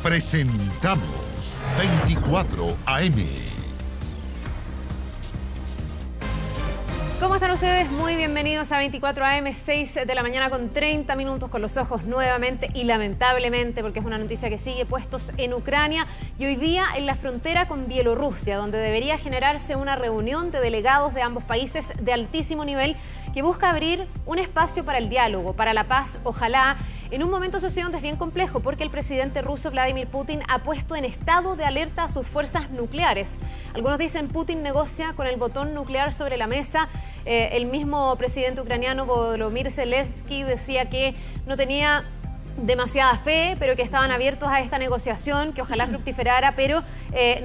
Presentamos 24 AM. ¿Cómo están ustedes? Muy bienvenidos a 24 AM, 6 de la mañana con 30 minutos, con los ojos nuevamente y lamentablemente, porque es una noticia que sigue, puestos en Ucrania y hoy día en la frontera con Bielorrusia, donde debería generarse una reunión de delegados de ambos países de altísimo nivel que busca abrir un espacio para el diálogo, para la paz, ojalá, en un momento social donde es bien complejo, porque el presidente ruso Vladimir Putin ha puesto en estado de alerta a sus fuerzas nucleares. Algunos dicen Putin negocia con el botón nuclear sobre la mesa. El mismo presidente ucraniano Volodymyr Zelensky decía que no tenía demasiada fe, pero que estaban abiertos a esta negociación, que ojalá fructiferara, pero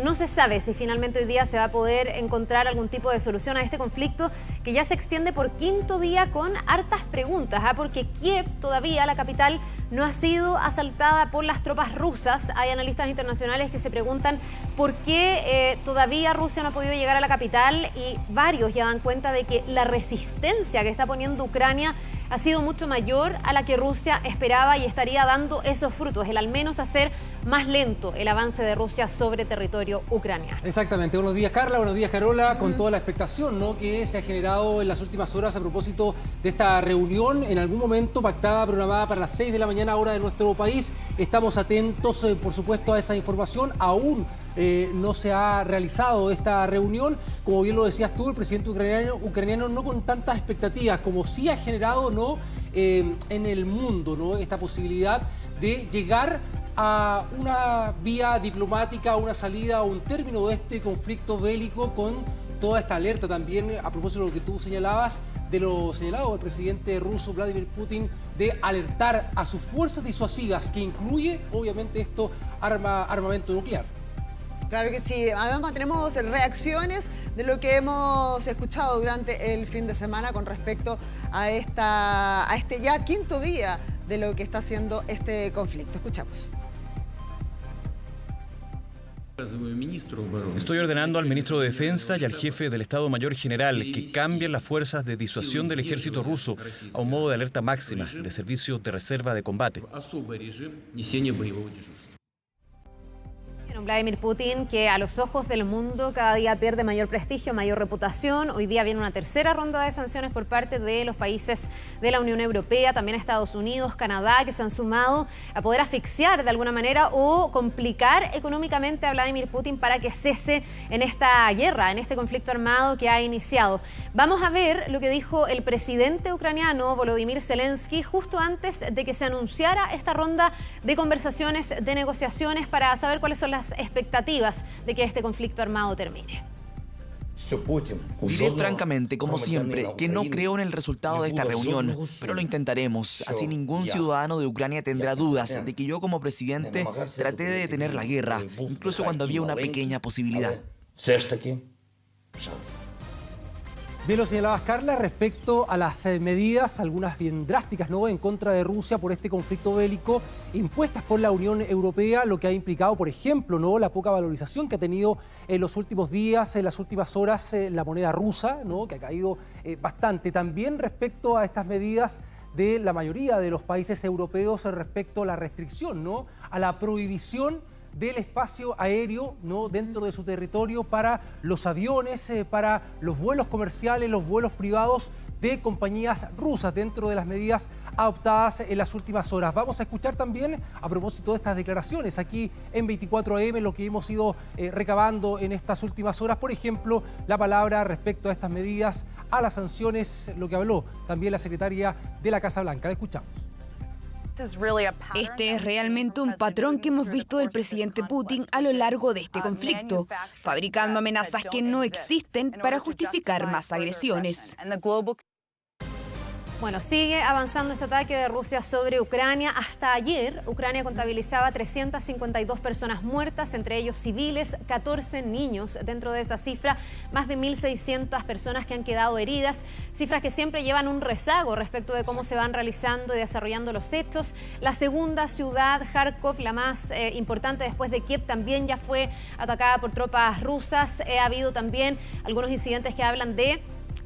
no se sabe si finalmente hoy día se va a poder encontrar algún tipo de solución a este conflicto que ya se extiende por quinto día con hartas preguntas, porque Kiev todavía, la capital, no ha sido asaltada por las tropas rusas. Hay analistas internacionales que se preguntan por qué todavía Rusia no ha podido llegar a la capital y varios ya dan cuenta de que la resistencia que está poniendo Ucrania ha sido mucho mayor a la que Rusia esperaba y estaría dando esos frutos, el al menos hacer más lento el avance de Rusia sobre territorio ucraniano. Exactamente. Buenos días, Carla. Buenos días, Carola. Con toda la expectación, ¿no?, que se ha generado en las últimas horas a propósito de esta reunión, en algún momento pactada, programada para las 6 de la mañana, hora de nuestro país. Estamos atentos, por supuesto, a esa información. Aún no se ha realizado esta reunión. Como bien lo decías tú, el presidente ucraniano no con tantas expectativas como sí ha generado, ¿no?, en el mundo, ¿no?, esta posibilidad de llegar a una vía diplomática, una salida, a un término de este conflicto bélico, con toda esta alerta también, a propósito de lo que tú señalabas, de lo señalado del presidente ruso Vladimir Putin, de alertar a sus fuerzas disuasivas, que incluye, obviamente, esto, armamento nuclear. Claro que sí. Además tenemos reacciones de lo que hemos escuchado durante el fin de semana con respecto a este ya quinto día de lo que está haciendo este conflicto. Escuchamos. Estoy ordenando al ministro de Defensa y al jefe del Estado Mayor General que cambien las fuerzas de disuasión del ejército ruso a un modo de alerta máxima, de servicio de reserva de combate. Vladimir Putin, que a los ojos del mundo cada día pierde mayor prestigio, mayor reputación. Hoy día viene una tercera ronda de sanciones por parte de los países de la Unión Europea, también Estados Unidos, Canadá, que se han sumado a poder asfixiar de alguna manera o complicar económicamente a Vladimir Putin para que cese en esta guerra, en este conflicto armado que ha iniciado. Vamos a ver lo que dijo el presidente ucraniano Volodymyr Zelensky justo antes de que se anunciara esta ronda de conversaciones, de negociaciones, para saber cuáles son las expectativas de que este conflicto armado termine. Diré francamente, como siempre, que no creo en el resultado de esta reunión, pero lo intentaremos. Así ningún ciudadano de Ucrania tendrá dudas de que yo como presidente traté de detener la guerra, incluso cuando había una pequeña posibilidad. Bien lo señalabas, Carla, respecto a las medidas, algunas bien drásticas, ¿no?, en contra de Rusia por este conflicto bélico, impuestas por la Unión Europea, lo que ha implicado, por ejemplo, ¿no?, la poca valorización que ha tenido en los últimos días, en las últimas horas, la moneda rusa, ¿no?, que ha caído bastante. También respecto a estas medidas de la mayoría de los países europeos respecto a la restricción, ¿no?, a la prohibición del espacio aéreo, ¿no?, dentro de su territorio para los aviones, para los vuelos comerciales, los vuelos privados de compañías rusas, dentro de las medidas adoptadas en las últimas horas. Vamos a escuchar también, a propósito de estas declaraciones, aquí en 24 AM, lo que hemos ido recabando en estas últimas horas, por ejemplo, la palabra respecto a estas medidas, a las sanciones, lo que habló también la secretaria de la Casa Blanca. La escuchamos. Este es realmente un patrón que hemos visto del presidente Putin a lo largo de este conflicto, fabricando amenazas que no existen para justificar más agresiones. Bueno, sigue avanzando este ataque de Rusia sobre Ucrania. Hasta ayer, Ucrania contabilizaba 352 personas muertas, entre ellos civiles, 14 niños. Dentro de esa cifra, más de 1.600 personas que han quedado heridas. Cifras que siempre llevan un rezago respecto de cómo se van realizando y desarrollando los hechos. La segunda ciudad, Kharkov, la más importante después de Kiev, también ya fue atacada por tropas rusas. Ha habido también algunos incidentes que hablan de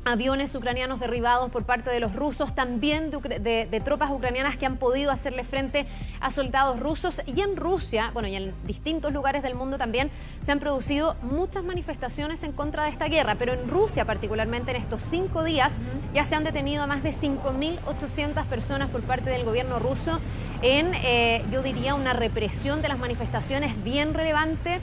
aviones ucranianos derribados por parte de los rusos, también de tropas ucranianas que han podido hacerle frente a soldados rusos. Y en Rusia, bueno, y en distintos lugares del mundo también se han producido muchas manifestaciones en contra de esta guerra, pero en Rusia particularmente en estos 5 días ya se han detenido a más de 5.800 personas por parte del gobierno ruso en, yo diría, una represión de las manifestaciones bien relevante,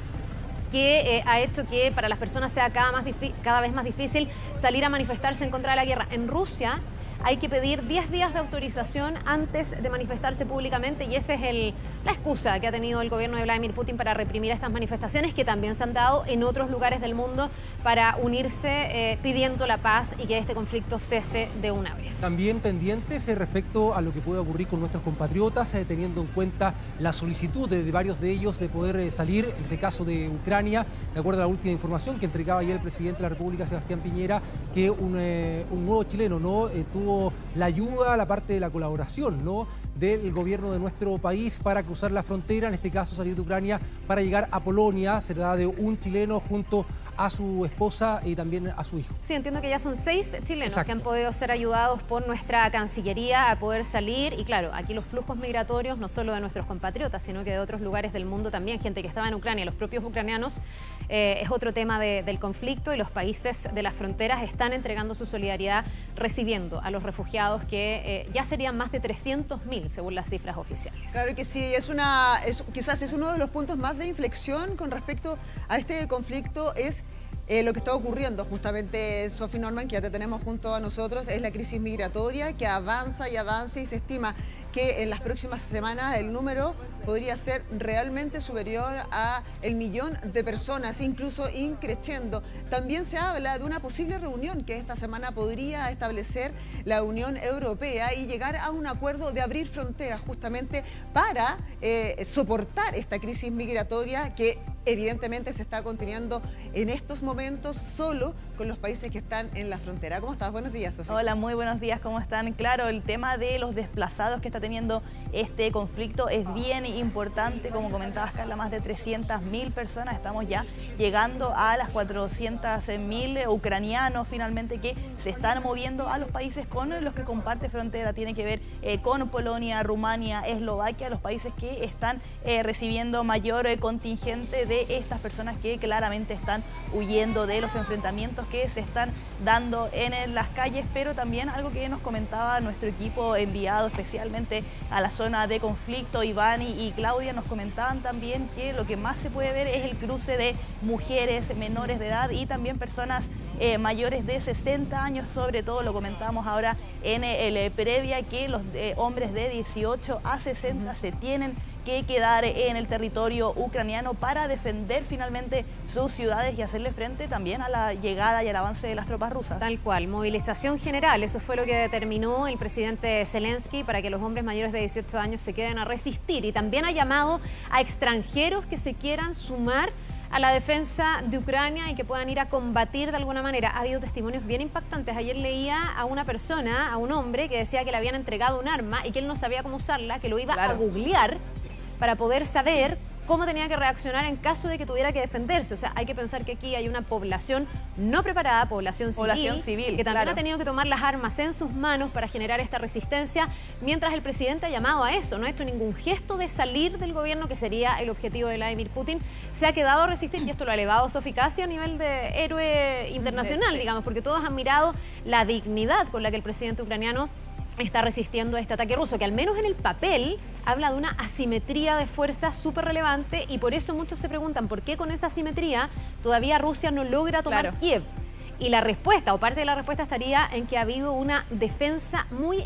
que ha hecho que para las personas sea cada vez más difícil salir a manifestarse en contra de la guerra. En Rusia hay que pedir 10 días de autorización antes de manifestarse públicamente, y esa es la excusa que ha tenido el gobierno de Vladimir Putin para reprimir estas manifestaciones, que también se han dado en otros lugares del mundo para unirse pidiendo la paz y que este conflicto cese de una vez. También pendientes respecto a lo que puede ocurrir con nuestros compatriotas, teniendo en cuenta la solicitud de varios de ellos de poder salir, en este caso de Ucrania, de acuerdo a la última información que entregaba ayer el presidente de la República, Sebastián Piñera, que un nuevo chileno tuvo la ayuda, la parte de la colaboración, del gobierno de nuestro país para cruzar la frontera, en este caso salir de Ucrania para llegar a Polonia. Se trata de un chileno junto a su esposa y también a su hijo. Sí, entiendo que ya son 6 chilenos. Exacto. Que han podido ser ayudados por nuestra Cancillería a poder salir. Y claro, aquí los flujos migratorios, no solo de nuestros compatriotas, sino que de otros lugares del mundo también, gente que estaba en Ucrania, los propios ucranianos, es otro tema del conflicto, y los países de las fronteras están entregando su solidaridad, recibiendo a los refugiados, que ya serían más de 300.000 según las cifras oficiales. Claro que sí, quizás es uno de los puntos más de inflexión con respecto a este conflicto, es lo que está ocurriendo. Justamente, Sophie Norman, que ya te tenemos junto a nosotros, es la crisis migratoria que avanza y avanza, y se estima que en las próximas semanas el número podría ser realmente superior a el 1.000.000 de personas, incluso increciendo. También se habla de una posible reunión que esta semana podría establecer la Unión Europea y llegar a un acuerdo de abrir fronteras justamente para soportar esta crisis migratoria que evidentemente se está conteniendo en estos momentos solo con los países que están en la frontera. ¿Cómo estás? Buenos días, Sofía. Hola, muy buenos días, ¿cómo están? Claro, el tema de los desplazados que está teniendo este conflicto es bien importante. Como comentabas, Carla, más de 300.000 personas, estamos ya llegando a las 400.000 ucranianos finalmente que se están moviendo a los países con los que comparte frontera. Tiene que ver con Polonia, Rumania, Eslovaquia, los países que están recibiendo mayor contingente de estas personas que claramente están huyendo de los enfrentamientos que se están dando en las calles. Pero también algo que nos comentaba nuestro equipo enviado especialmente a la zona de conflicto, Iván y Claudia, nos comentaban también que lo que más se puede ver es el cruce de mujeres menores de edad y también personas mayores de 60 años, sobre todo lo comentábamos ahora en el previa, que los hombres de 18 a 60 se tienen que quedar en el territorio ucraniano para defender finalmente sus ciudades y hacerle frente también a la llegada y al avance de las tropas rusas. Tal cual, movilización general, eso fue lo que determinó el presidente Zelensky para que los hombres mayores de 18 años se queden a resistir, y también ha llamado a extranjeros que se quieran sumar a la defensa de Ucrania y que puedan ir a combatir de alguna manera. Ha habido testimonios bien impactantes. Ayer leía a una persona, a un hombre, que decía que le habían entregado un arma y que él no sabía cómo usarla, que lo iba a googlear para poder saber cómo tenía que reaccionar en caso de que tuviera que defenderse. O sea, hay que pensar que aquí hay una población no preparada, población civil, que también ha tenido que tomar las armas en sus manos para generar esta resistencia, mientras el presidente ha llamado a eso, no ha hecho ningún gesto de salir del gobierno, que sería el objetivo de Vladimir Putin. Se ha quedado a resistir, y esto lo ha elevado Sophie casi a nivel de héroe internacional, digamos, porque todos han mirado la dignidad con la que el presidente ucraniano está resistiendo a este ataque ruso, que al menos en el papel habla de una asimetría de fuerzas súper relevante, y por eso muchos se preguntan por qué con esa asimetría todavía Rusia no logra tomar Kiev. Y la respuesta, o parte de la respuesta, estaría en que ha habido una defensa muy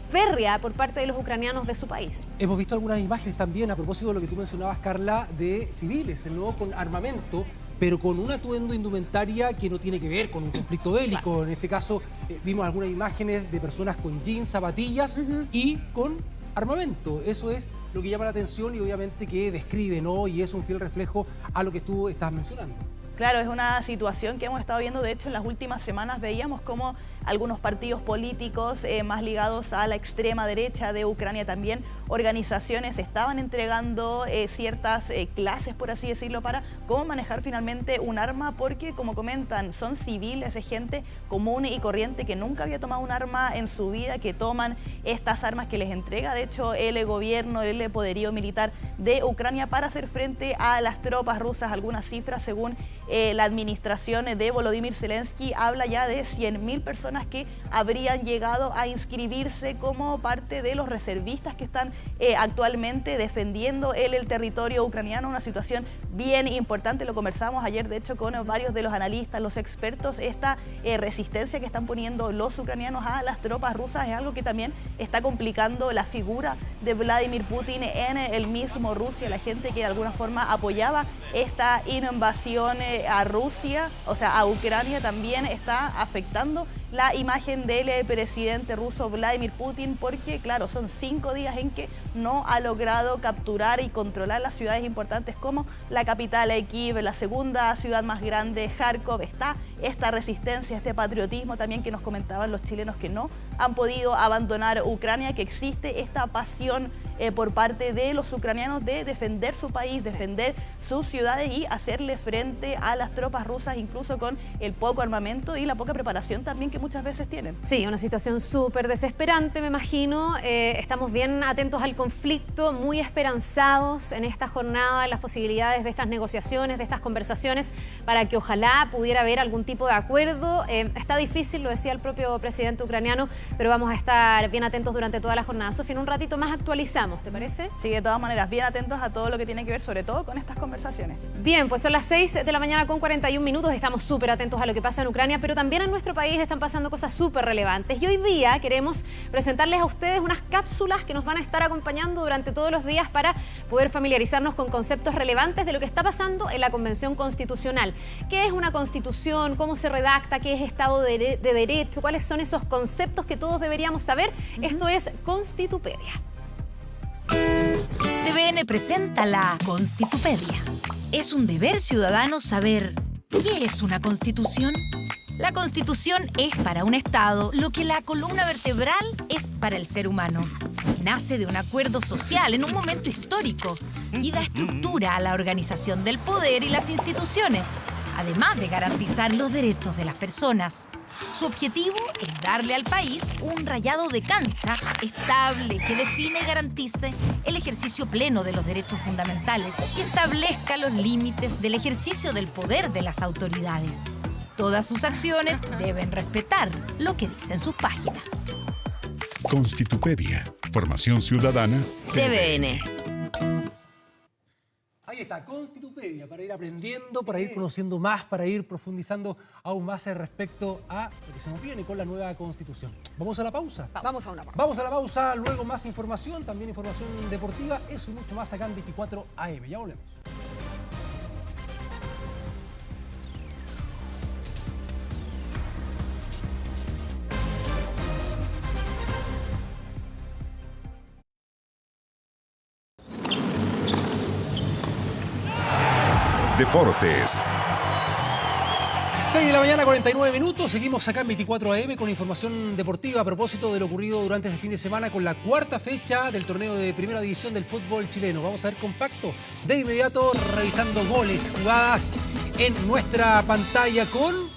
férrea por parte de los ucranianos de su país. Hemos visto algunas imágenes también, a propósito de lo que tú mencionabas, Carla, de civiles, con armamento, pero con un atuendo indumentaria que no tiene que ver con un conflicto bélico. En este caso, vimos algunas imágenes de personas con jeans, zapatillas y con armamento. Eso es lo que llama la atención y obviamente que describe, y es un fiel reflejo a lo que tú estás mencionando. Claro, es una situación que hemos estado viendo, de hecho en las últimas semanas veíamos cómo algunos partidos políticos más ligados a la extrema derecha de Ucrania, también organizaciones, estaban entregando ciertas clases, por así decirlo, para cómo manejar finalmente un arma, porque como comentan, son civiles, es gente común y corriente que nunca había tomado un arma en su vida, que toman estas armas que les entrega, de hecho, el gobierno, el poderío militar de Ucrania para hacer frente a las tropas rusas. Algunas cifras, según la administración de Volodymyr Zelensky, habla ya de 100.000 personas que habrían llegado a inscribirse como parte de los reservistas que están actualmente defendiendo el territorio ucraniano. Una situación bien importante, lo conversamos ayer de hecho con varios de los analistas, los expertos. Esta resistencia que están poniendo los ucranianos a las tropas rusas es algo que también está complicando la figura de Vladimir Putin en el mismo Rusia. La gente que de alguna forma apoyaba esta invasión a Rusia, o sea, a Ucrania, también está afectando la imagen del presidente ruso Vladimir Putin, porque claro, son 5 días en que no ha logrado capturar y controlar las ciudades importantes como la capital Kiev, la segunda ciudad más grande, Kharkov. Está esta resistencia, este patriotismo también que nos comentaban los chilenos que no han podido abandonar Ucrania, que existe esta pasión por parte de los ucranianos de defender su país, defender sus ciudades y hacerle frente a las tropas rusas, incluso con el poco armamento y la poca preparación también que muchas veces tienen. Sí, una situación súper desesperante, me imagino. Estamos bien atentos al conflicto, muy esperanzados en esta jornada, en las posibilidades de estas negociaciones, de estas conversaciones, para que ojalá pudiera haber algún tipo de acuerdo. Está difícil, lo decía el propio presidente ucraniano, pero vamos a estar bien atentos durante toda la jornada. Sofía, en un ratito más actualizamos, ¿te parece? Sí, de todas maneras, bien atentos a todo lo que tiene que ver, sobre todo con estas conversaciones. Bien, pues son las 6 de la mañana con 41 minutos. Estamos súper atentos a lo que pasa en Ucrania, pero también en nuestro país están pasando cosas súper relevantes. Y hoy día queremos presentarles a ustedes unas cápsulas que nos van a estar acompañando durante todos los días para poder familiarizarnos con conceptos relevantes de lo que está pasando en la Convención Constitucional. ¿Qué es una constitución? ¿Cómo se redacta? ¿Qué es Estado de Derecho? ¿Cuáles son esos conceptos que todos deberíamos saber? Esto es Constitupedia. TVN presenta la Constitupedia. Es un deber ciudadano saber ¿qué es una constitución? La constitución es para un Estado lo que la columna vertebral es para el ser humano. Nace de un acuerdo social en un momento histórico y da estructura a la organización del poder y las instituciones, además de garantizar los derechos de las personas. Su objetivo es darle al país un rayado de cancha estable que define y garantice el ejercicio pleno de los derechos fundamentales y establezca los límites del ejercicio del poder de las autoridades. Todas sus acciones deben respetar lo que dicen sus páginas. Constitupedia. Formación ciudadana. TVN. Ahí está, Constitupedia, para ir aprendiendo, para ir conociendo más, para ir profundizando aún más respecto a lo que se nos viene con la nueva Constitución. ¿Vamos a la pausa? Vamos a una pausa. Vamos a la pausa, luego más información, también información deportiva, eso y mucho más acá en 24 AM. Ya volvemos. Deportes. 6 de la mañana, 49 minutos. Seguimos acá en 24 AM con información deportiva a propósito de lo ocurrido durante este fin de semana con la cuarta fecha del torneo de primera división del fútbol chileno. Vamos a ver compacto de inmediato, revisando goles, jugadas en nuestra pantalla con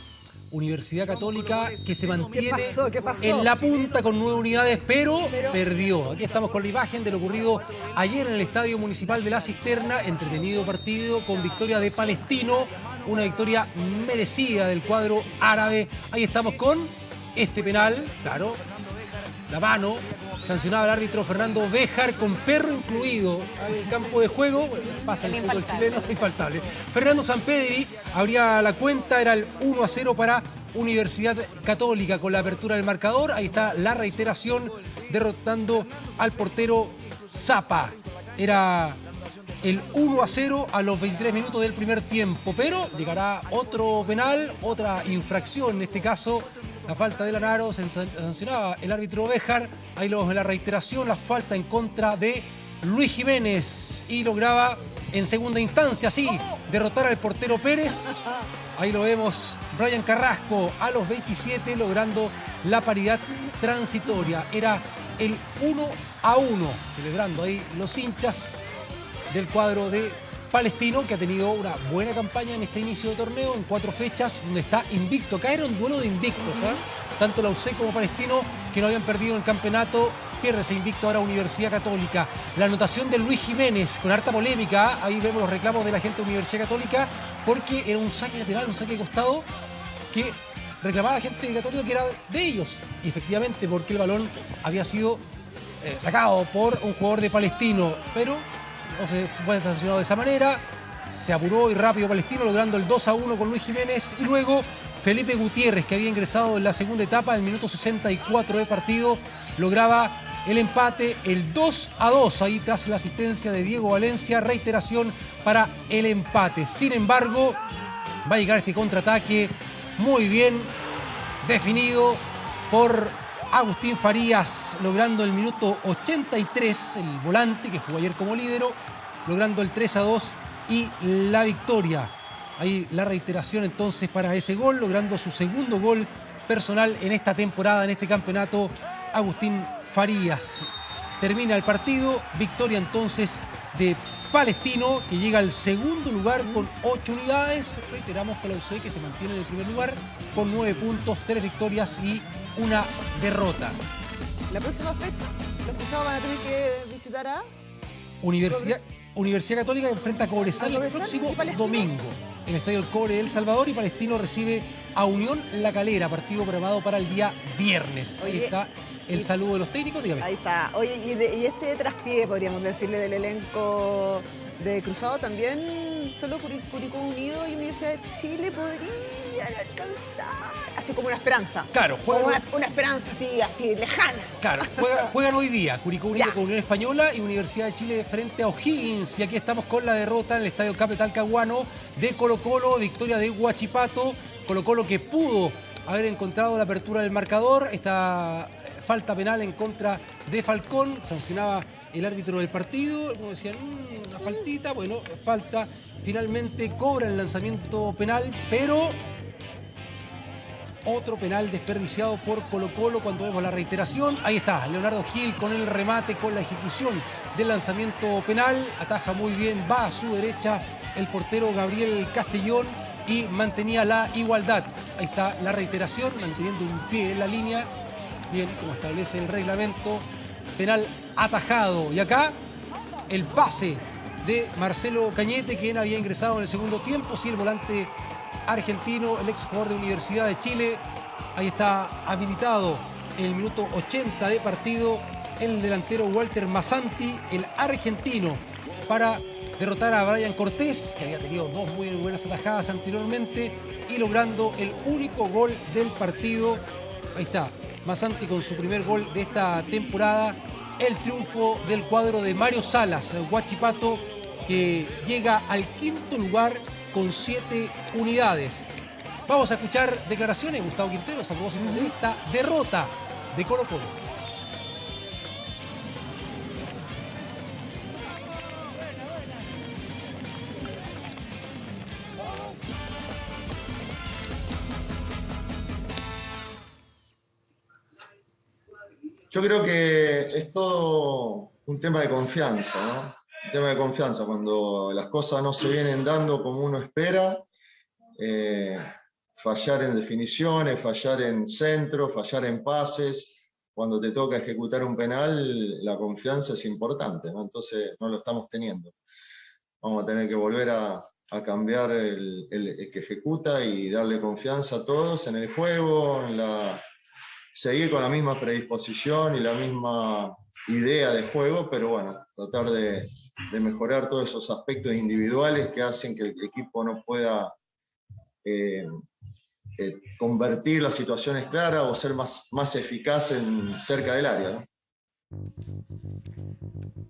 Universidad Católica, que se mantiene ¿Qué pasó? en la punta con 9 unidades, pero perdió. Aquí estamos con la imagen de lo ocurrido ayer en el Estadio Municipal de La Cisterna. Entretenido partido con victoria de Palestino, una victoria merecida del cuadro árabe. Ahí estamos con este penal, claro, la mano, sancionaba el árbitro Fernando Béjar con perro incluido al campo de juego. Pasa el fútbol chileno, infaltable. Fernando Sampedri abría la cuenta, era el 1-0 para Universidad Católica con la apertura del marcador. Ahí está la reiteración, derrotando al portero Zapa. Era el 1-0 a los 23 minutos del primer tiempo, pero llegará otro penal, otra infracción, en este caso la falta de Lanaro, sancionaba el árbitro Béjar. Ahí lo vemos en la reiteración, la falta en contra de Luis Jiménez y lograba en segunda instancia, sí, derrotar al portero Pérez. Ahí lo vemos, Brian Carrasco a los 27 logrando la paridad transitoria. Era el 1-1, celebrando ahí los hinchas del cuadro de Palestino, que ha tenido una buena campaña en este inicio de torneo, en 4 fechas, donde está invicto. Acá era un duelo de invictos, ¿eh? Tanto la UC como Palestino, que no habían perdido en el campeonato, pierde ese invicto ahora Universidad Católica. La anotación de Luis Jiménez, con harta polémica, ahí vemos los reclamos de la gente de Universidad Católica, porque era un saque lateral, un saque de costado, que reclamaba la gente de Católica que era de ellos. Y efectivamente, porque el balón había sido sacado por un jugador de Palestino, pero no se fue sancionado de esa manera. Se apuró y rápido Palestino, logrando el 2-1 con Luis Jiménez. Y luego Felipe Gutiérrez, que había ingresado en la segunda etapa, al minuto 64 de partido, lograba el empate, el 2-2, ahí tras la asistencia de Diego Valencia, reiteración para el empate. Sin embargo, va a llegar este contraataque muy bien definido por Agustín Farías, logrando el minuto 83, el volante que jugó ayer como líbero, logrando el 3-2 y la victoria. Ahí la reiteración entonces para ese gol, logrando su segundo gol personal en esta temporada, en este campeonato, Agustín Farías. Termina el partido, victoria entonces de Palestino, que llega al segundo lugar con 8 unidades. Reiteramos con la UC, que se mantiene en el primer lugar con 9 puntos, 3 victorias y una derrota. La próxima fecha, los cruzados van a tener que visitar a Universidad Católica, que enfrenta a Cobresal el próximo domingo en el Estadio El Cobre de El Salvador, y Palestino recibe a Unión La Calera, partido programado para el día viernes. Ahí está el saludo de los técnicos, dígame. Ahí está. Oye, y este traspié, podríamos decirle, del elenco de Cruzado, también solo Curicó Unido y Universidad de Chile podrían alcanzar. Así como una esperanza. Claro, juegan una esperanza así lejana. Claro, juegan hoy día Curicó Unido con Unión Española y Universidad de Chile frente a O'Higgins. Y aquí estamos con la derrota en el Estadio Cape Talcahuano de Colo-Colo, victoria de Huachipato. Colo-Colo que pudo haber encontrado la apertura del marcador. Esta falta penal en contra de Falcón, sancionaba el árbitro del partido. Como decían, una faltita, bueno, falta. Finalmente cobra el lanzamiento penal, pero otro penal desperdiciado por Colo-Colo cuando vemos la reiteración. Ahí está, Leonardo Gil con el remate, con la ejecución del lanzamiento penal. Ataja muy bien, va a su derecha el portero Gabriel Castellón y mantenía la igualdad. Ahí está la reiteración, manteniendo un pie en la línea. Bien, como establece el reglamento, penal atajado. Y acá el pase de Marcelo Cañete, quien había ingresado en el segundo tiempo. Sí, el volante argentino, el ex jugador de Universidad de Chile. Ahí está habilitado el minuto 80 de partido el delantero Walter Massanti, el argentino, para derrotar a Brian Cortés, que había tenido 2 muy buenas atajadas anteriormente, y logrando el único gol del partido. Ahí está, Massanti con su primer gol de esta temporada. El triunfo del cuadro de Mario Salas, Huachipato, que llega al 5º lugar con 7 unidades. Vamos a escuchar declaraciones de Gustavo Quinteros a propósito de esta derrota de Colo-Colo. Yo creo que es todo un tema de confianza, ¿no? Un tema de confianza. Cuando las cosas no se vienen dando como uno espera, fallar en definiciones, fallar en centro, fallar en pases. Cuando te toca ejecutar un penal, la confianza es importante, ¿no? Entonces no lo estamos teniendo. Vamos a tener que volver a cambiar el que ejecuta y darle confianza a todos en el juego, seguir con la misma predisposición y la misma idea de juego, pero bueno, tratar de mejorar todos esos aspectos individuales que hacen que el equipo no pueda convertir las situaciones claras o ser más eficaz cerca del área, ¿no?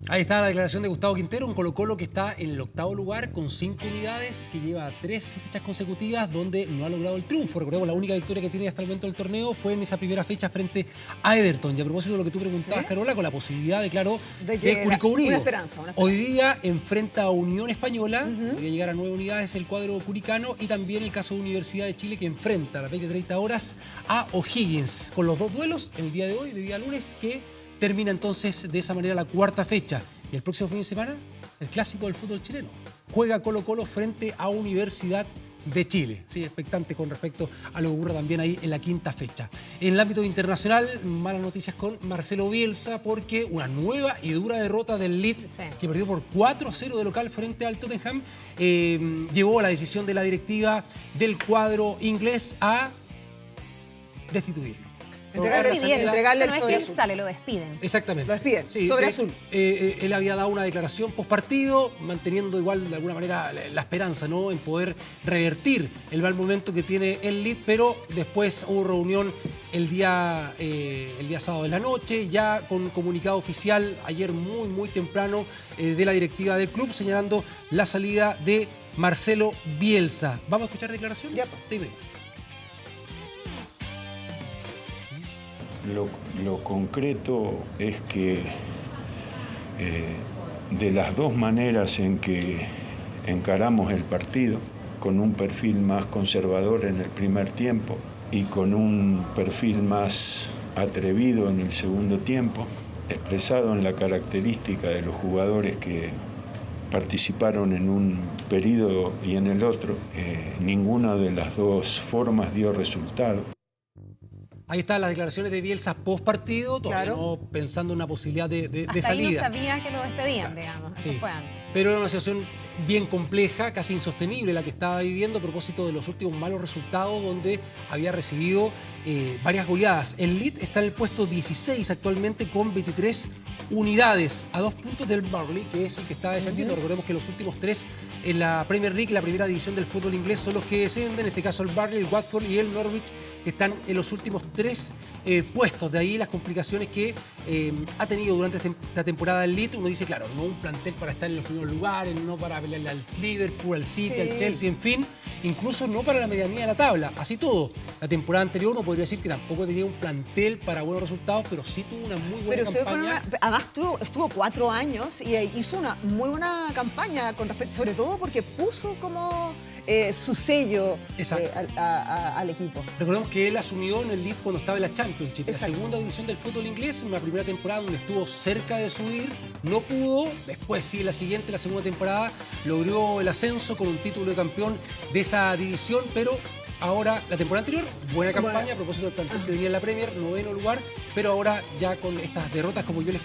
Ahí está la declaración de Gustavo Quintero, un Colo-Colo que está en el 8º lugar con 5 unidades, que lleva 3 fechas consecutivas donde no ha logrado el triunfo. Recordemos, la única victoria que tiene hasta el momento del torneo fue en esa primera fecha frente a Everton. Y a propósito de lo que tú preguntabas, Carola, con la posibilidad de, claro, que Curicó Unido una esperanza. hoy día enfrenta a Unión Española, podría llegar a 9 unidades el cuadro curicano, y también el caso de Universidad de Chile, que enfrenta a las 20:30 horas a O'Higgins, con los 2 duelos el día de hoy, de día lunes, que termina entonces de esa manera la 4ª fecha. Y el próximo fin de semana, el clásico del fútbol chileno. Juega Colo-Colo frente a Universidad de Chile. Sí, expectante con respecto a lo que ocurra también ahí en la 5ª fecha. En el ámbito internacional, malas noticias con Marcelo Bielsa, porque una nueva y dura derrota del Leeds, que perdió por 4-0 de local frente al Tottenham, llevó a la decisión de la directiva del cuadro inglés a destituirlo. Entregarle el no es que él sale, lo despiden. Exactamente. Lo despiden, sí, sobre de hecho, azul. Él había dado una declaración postpartido, manteniendo igual de alguna manera la esperanza, ¿no?, en poder revertir el mal momento que tiene el Leeds, pero después hubo reunión el día sábado de la noche, ya con comunicado oficial ayer muy temprano de la directiva del club, señalando la salida de Marcelo Bielsa. ¿Vamos a escuchar declaración? Ya. Dime. Lo concreto es que de las dos maneras en que encaramos el partido, con un perfil más conservador en el primer tiempo y con un perfil más atrevido en el segundo tiempo, expresado en la característica de los jugadores que participaron en un periodo y en el otro, ninguna de las dos formas dio resultado. Ahí están las declaraciones de Bielsa post partido, todavía no pensando en una posibilidad de Hasta salida. ahí no sabía que lo despedían, digamos. Eso fue antes. Pero era una situación bien compleja, casi insostenible la que estaba viviendo a propósito de los últimos malos resultados, donde había recibido varias goleadas. El Leeds está en el puesto 16 actualmente con 23 unidades, a 2 puntos del Burnley, que es el que está descendiendo. Recordemos que los últimos 3 en la Premier League, la primera división del fútbol inglés, son los que descienden, en este caso el Burnley, el Watford y el Norwich, que están en los últimos 3 puestos. De ahí las complicaciones que ha tenido durante esta temporada el Leeds. Uno dice, claro, no un plantel para estar en los primeros lugares, no para pelearle al Liverpool, al City, al Chelsea, en fin, incluso no para la medianía de la tabla. Así todo, la temporada anterior uno podría decir que tampoco tenía un plantel para buenos resultados, pero sí tuvo una muy buena campaña. Además estuvo 4 años y hizo una muy buena campaña con respecto, sobre todo porque puso como su sello al equipo. Recordemos que él asumió en el Leeds cuando estaba en la Championship, la segunda división del fútbol inglés, una primera temporada donde estuvo cerca de subir, no pudo, después sí, la siguiente, la segunda temporada, logró el ascenso con un título de campeón de esa división, pero ahora, la temporada anterior, buena campaña, a propósito del plantel que tenía en la Premier, 9º lugar, pero ahora ya con estas derrotas, como yo les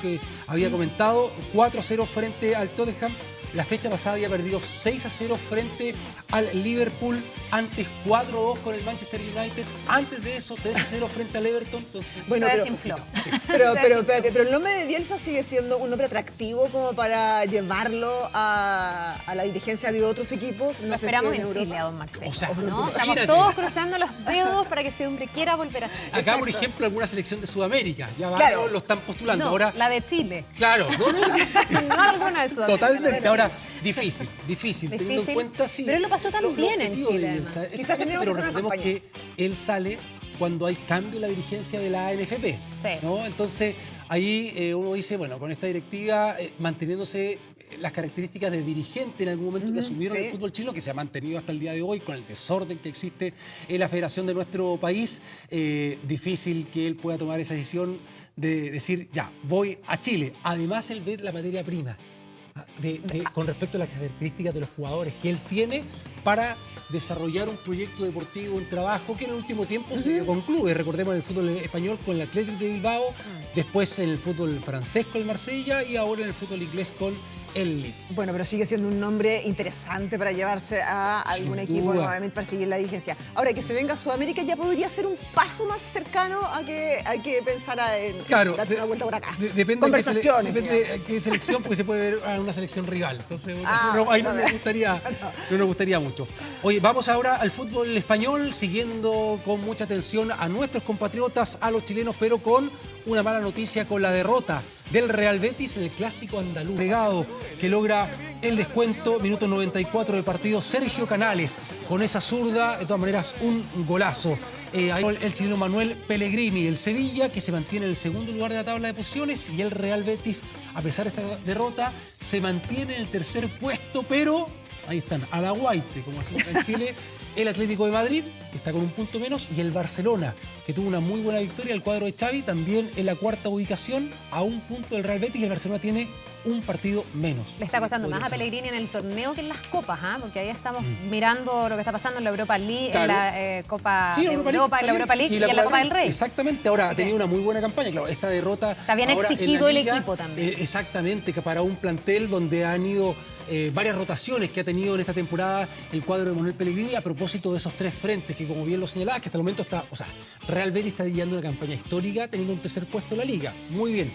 había comentado, 4-0 frente al Tottenham. La fecha pasada había perdido 6-0 frente al Liverpool, antes 4-2 con el Manchester United, antes de eso 3-0 frente al Everton. Entonces, bueno, se desinfló. Sí. Pero el nombre de Bielsa sigue siendo un nombre atractivo como para llevarlo a la dirigencia de otros equipos. Lo esperamos en Chile, a don Marcelo. O sea, ¿no? Estamos todos cruzando los dedos para que ese hombre quiera volver a Chile. Acá, por ejemplo, alguna selección de Sudamérica, ya lo están postulando. No, ahora, la de Chile. Claro, no alguna de Sudamérica. Totalmente. Ahora, difícil, teniendo en cuenta, sí. Pero él lo pasó tan bien en Chile. Pero recordemos que él sale cuando hay cambio en la dirigencia de la ANFP, ¿no? Entonces, ahí uno dice, bueno, con esta directiva, manteniéndose las características de dirigente en algún momento que asumieron el fútbol chileno, que se ha mantenido hasta el día de hoy con el desorden que existe en la federación de nuestro país, difícil que él pueda tomar esa decisión de decir, ya, voy a Chile. Además, él ve la materia prima con respecto a las características de los jugadores que él tiene para desarrollar un proyecto deportivo, un trabajo que en el último tiempo se dio con clubes. Recordemos en el fútbol español con el Athletic de Bilbao, después en el fútbol francés con el Marsella y ahora en el fútbol inglés con el Leeds. Bueno, pero sigue siendo un nombre interesante para llevarse a algún equipo nuevamente para seguir la dirigencia. Ahora, que se venga a Sudamérica ya podría ser un paso más cercano a que hay que pensar en darse una vuelta por acá. Depende conversaciones. Depende de qué selección, porque se puede ver a una selección rival. Entonces, ahí no nos gustaría mucho. Oye, vamos ahora al fútbol español, siguiendo con mucha atención a nuestros compatriotas, a los chilenos, pero con una mala noticia con la derrota del Real Betis en el clásico andaluz. Regado que logra el descuento, minuto 94 de partido, Sergio Canales, con esa zurda, de todas maneras, un golazo. El chileno Manuel Pellegrini, el Sevilla, que se mantiene en el segundo lugar de la tabla de posiciones, y el Real Betis, a pesar de esta derrota, se mantiene en el tercer puesto, pero ahí están, a la guaite, como decimos en Chile, el Atlético de Madrid, que está con un punto menos, y el Barcelona, que tuvo una muy buena victoria, el cuadro de Xavi, también en la cuarta ubicación, a un punto del Real Betis, y el Barcelona tiene un partido menos. Le está costando más a Pellegrini en el torneo que en las copas, porque ahí estamos mirando lo que está pasando en la Europa League, claro, en la Copa de Europa, en la Europa League y en la Copa del Rey. Exactamente, ahora ha tenido una muy buena campaña, claro, esta derrota... Está bien exigido el equipo también. Exactamente, que para un plantel donde han ido varias rotaciones que ha tenido en esta temporada el cuadro de Manuel Pellegrini, a propósito de esos tres frentes que, como bien lo señalabas, que hasta el momento está... O sea, Real Betis está llevando una campaña histórica, teniendo un tercer puesto en la Liga. Muy bien.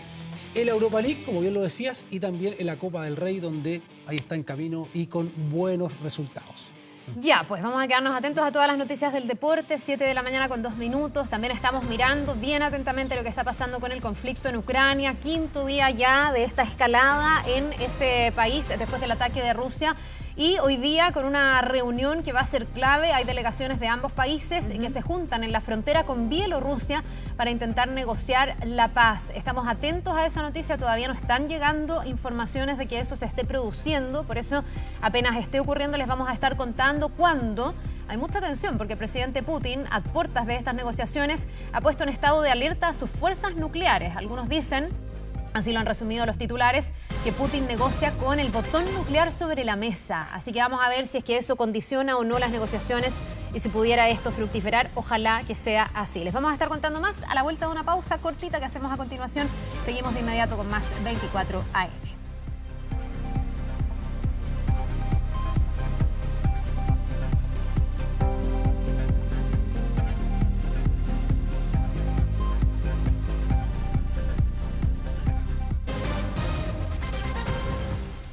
En la Europa League, como bien lo decías, y también en la Copa del Rey, donde ahí está en camino y con buenos resultados. Ya, pues vamos a quedarnos atentos a todas las noticias del deporte, 7 de la mañana con 2 minutos. También estamos mirando bien atentamente lo que está pasando con el conflicto en Ucrania. Quinto día ya de esta escalada en ese país después del ataque de Rusia. Y hoy día con una reunión que va a ser clave, hay delegaciones de ambos países que se juntan en la frontera con Bielorrusia para intentar negociar la paz. Estamos atentos a esa noticia, todavía no están llegando informaciones de que eso se esté produciendo, por eso apenas esté ocurriendo les vamos a estar contando cuándo. Hay mucha tensión porque el presidente Putin, a puertas de estas negociaciones, ha puesto en estado de alerta a sus fuerzas nucleares. Algunos dicen, así lo han resumido los titulares, que Putin negocia con el botón nuclear sobre la mesa. Así que vamos a ver si es que eso condiciona o no las negociaciones y si pudiera esto fructiferar, ojalá que sea así. Les vamos a estar contando más a la vuelta de una pausa cortita que hacemos a continuación. Seguimos de inmediato con más 24 AM.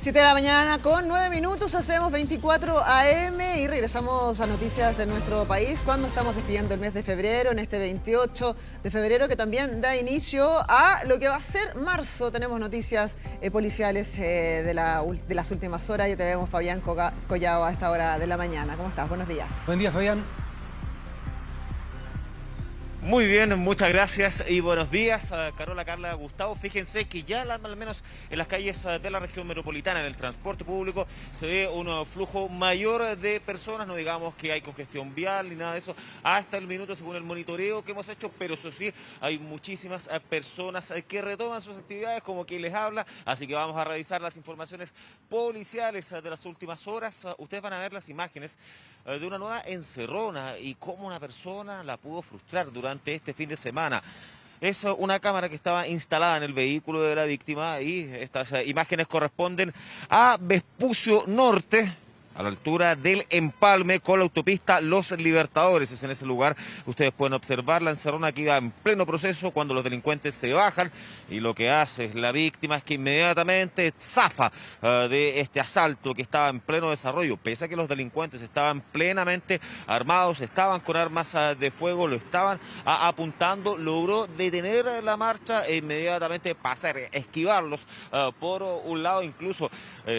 Siete de la mañana con 9 minutos, hacemos 24 AM y regresamos a noticias de nuestro país cuando estamos despidiendo el mes de febrero, en este 28 de febrero que también da inicio a lo que va a ser marzo. Tenemos noticias policiales de las últimas horas. Ya te vemos, Fabián Collao, a esta hora de la mañana. ¿Cómo estás? Buenos días. Buen día, Fabián. Muy bien, muchas gracias y buenos días, Carola, Carla, Gustavo. Fíjense que ya al menos en las calles de la región metropolitana, en el transporte público, se ve un flujo mayor de personas. No digamos que hay congestión vial ni nada de eso hasta el minuto según el monitoreo que hemos hecho, pero eso sí, hay muchísimas personas que retoman sus actividades como quien les habla, así que vamos a revisar las informaciones policiales de las últimas horas. Ustedes van a ver las imágenes de una nueva encerrona y cómo una persona la pudo frustrar durante este fin de semana. Es una cámara que estaba instalada en el vehículo de la víctima y estas imágenes corresponden a Vespucio Norte, a la altura del empalme con la autopista Los Libertadores. Es en ese lugar, ustedes pueden observar la encerrona que iba en pleno proceso cuando los delincuentes se bajan, y lo que hace la víctima es que inmediatamente zafa de este asalto que estaba en pleno desarrollo. Pese a que los delincuentes estaban plenamente armados, estaban con armas de fuego, lo estaban apuntando, logró detener la marcha e inmediatamente pasar, esquivarlos por un lado. Incluso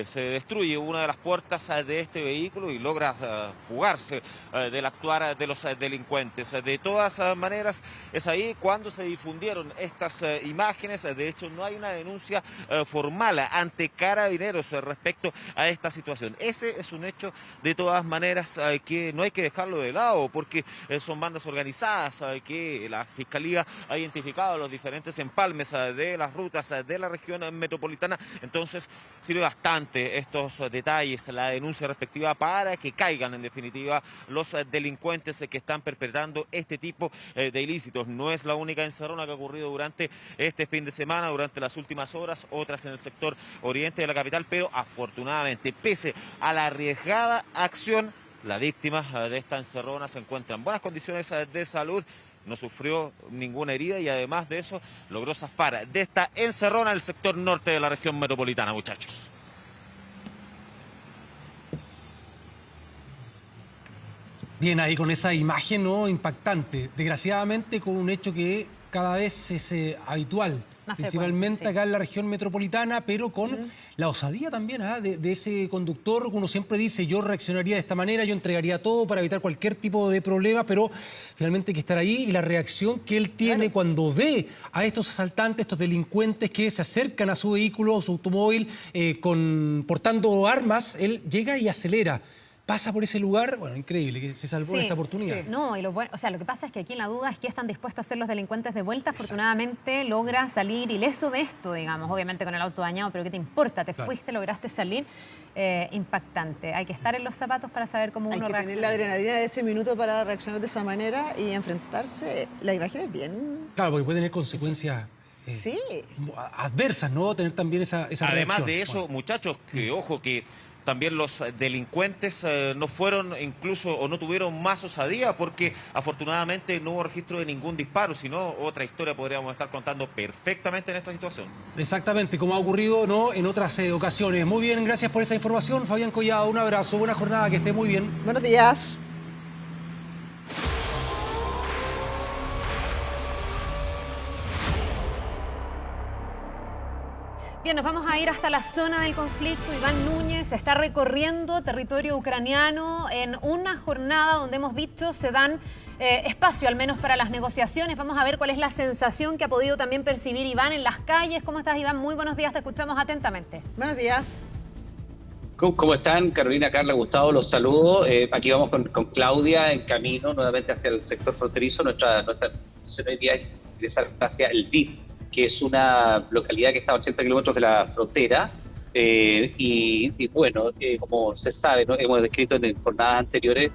se destruye una de las puertas de este vehículo y logra fugarse del actuar de los delincuentes. De todas maneras, es ahí cuando se difundieron estas imágenes. De hecho, no hay una denuncia formal ante Carabineros respecto a esta situación. Ese es un hecho, de todas maneras, que no hay que dejarlo de lado, porque son bandas organizadas que la Fiscalía ha identificado los diferentes empalmes de las rutas de la región metropolitana. Entonces, sirve bastante estos detalles, la denuncia respectiva, para que caigan en definitiva los delincuentes que están perpetrando este tipo de ilícitos. No es la única encerrona que ha ocurrido durante este fin de semana, durante las últimas horas, otras en el sector oriente de la capital, pero afortunadamente, pese a la arriesgada acción, la víctima de esta encerrona se encuentra en buenas condiciones de salud, no sufrió ninguna herida y además de eso logró zafar de esta encerrona el sector norte de la región metropolitana, muchachos. Bien, ahí con esa imagen, ¿no?, impactante. Desgraciadamente con un hecho que cada vez es habitual. Más Principalmente frecuente, sí. acá en la región metropolitana, pero con la osadía también de ese conductor. Uno siempre dice, yo reaccionaría de esta manera, yo entregaría todo para evitar cualquier tipo de problema, pero finalmente hay que estar ahí. Y la reacción que él tiene cuando ve a estos asaltantes, estos delincuentes que se acercan a su vehículo, a su automóvil, portando armas, él llega y acelera. Pasa por ese lugar, bueno, increíble, que se salvó en esta oportunidad. No, y lo que pasa es que aquí en la duda es que están dispuestos a hacer los delincuentes de vuelta. Afortunadamente logra salir ileso de esto, digamos, obviamente con el auto dañado, pero ¿qué te importa? Te fuiste, lograste salir. Impactante. Hay que estar en los zapatos para saber cómo uno reacciona. Hay que tener la adrenalina de ese minuto para reaccionar de esa manera y enfrentarse. La imagen es bien... Claro, porque puede tener consecuencias adversas, ¿no? Tener también esa reacción. Además de eso, muchachos, que ojo, que también los delincuentes no fueron incluso o no tuvieron más osadía porque afortunadamente no hubo registro de ningún disparo, sino otra historia podríamos estar contando perfectamente en esta situación. Exactamente, como ha ocurrido en otras ocasiones. Muy bien, gracias por esa información, Fabián Collado. Un abrazo, buena jornada, que esté muy bien. Buenos días. Bien, nos vamos a ir hasta la zona del conflicto. Iván Núñez está recorriendo territorio ucraniano en una jornada donde hemos dicho se dan espacio al menos para las negociaciones. Vamos a ver cuál es la sensación que ha podido también percibir Iván en las calles. ¿Cómo estás, Iván? Muy buenos días, te escuchamos atentamente. Buenos días. ¿Cómo están? Carolina, Carla, Gustavo, los saludo. Aquí vamos con Claudia en camino nuevamente hacia el sector fronterizo. Nuestra misión hoy día es ingresar hacia el VIP, que es una localidad que está a 80 kilómetros de la frontera. Y bueno, como se sabe, ¿no? Hemos descrito en jornadas anteriores,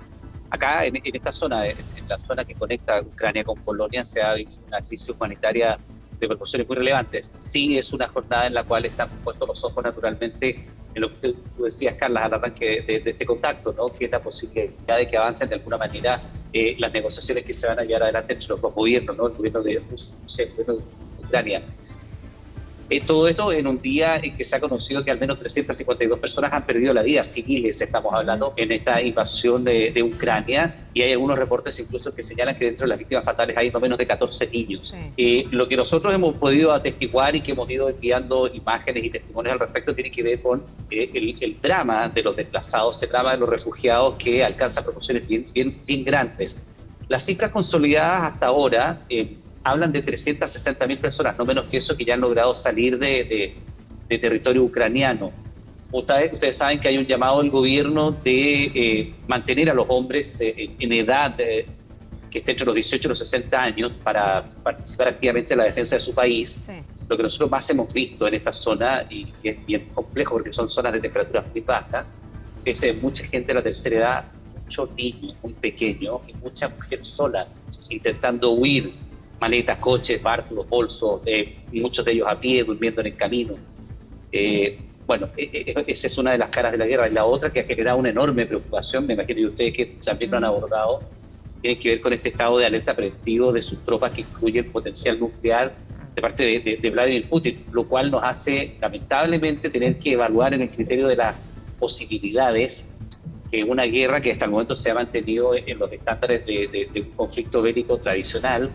acá en esta zona, en la zona que conecta Ucrania con Polonia, se ha vivido una crisis humanitaria de proporciones muy relevantes. Sí, es una jornada en la cual están puestos los ojos naturalmente en lo que tú decías, Carla, al arranque de este contacto, ¿no? Que es la posibilidad de que avancen de alguna manera las negociaciones que se van a llevar adelante entre los dos gobiernos, ¿no? El gobierno de Rusia y el gobierno de Ucrania. Todo esto en un día en que se ha conocido que al menos 352 personas han perdido la vida, civiles estamos hablando, en esta invasión de Ucrania, y hay algunos reportes incluso que señalan que dentro de las víctimas fatales hay no menos de 14 niños. Lo que nosotros hemos podido atestiguar y que hemos ido enviando imágenes y testimonios al respecto tiene que ver con el drama de los desplazados, el drama de los refugiados que alcanza proporciones bien grandes. Las cifras consolidadas hasta ahora hablan de 360.000 personas, no menos que eso, que ya han logrado salir de territorio ucraniano. Ustedes saben que hay un llamado del gobierno de mantener a los hombres en edad que esté entre los 18 y los 60 años para participar activamente en la defensa de su país. Sí. Lo que nosotros más hemos visto en esta zona, y es bien complejo porque son zonas de temperaturas muy bajas, es mucha gente de la tercera edad, muchos niños muy pequeños y mucha mujer sola intentando huir. Maletas, coches, barcos, bolsos, muchos de ellos a pie, durmiendo en el camino. Bueno, esa es una de las caras de la guerra. Y la otra que ha generado una enorme preocupación, me imagino que ustedes que también lo han abordado, tiene que ver con este estado de alerta preventivo de sus tropas que incluye el potencial nuclear de parte de Vladimir Putin, lo cual nos hace lamentablemente tener que evaluar en el criterio de las posibilidades que una guerra que hasta el momento se ha mantenido en los estándares de un conflicto bélico tradicional,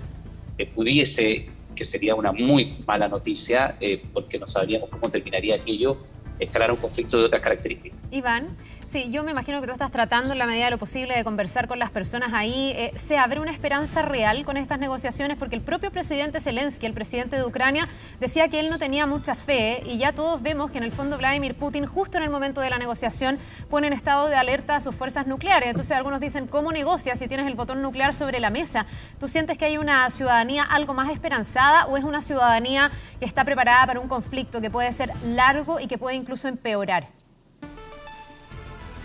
pudiese, que sería una muy mala noticia, porque no sabríamos cómo terminaría aquello, escalar un conflicto de otras características. Iván, sí, yo me imagino que tú estás tratando en la medida de lo posible de conversar con las personas ahí. ¿Se abre una esperanza real con estas negociaciones? Porque el propio presidente Zelensky, el presidente de Ucrania, decía que él no tenía mucha fe, y ya todos vemos que en el fondo Vladimir Putin, justo en el momento de la negociación, pone en estado de alerta a sus fuerzas nucleares. Entonces algunos dicen, ¿cómo negocias si tienes el botón nuclear sobre la mesa? ¿Tú sientes que hay una ciudadanía algo más esperanzada o es una ciudadanía que está preparada para un conflicto que puede ser largo y que puede incluso empeorar?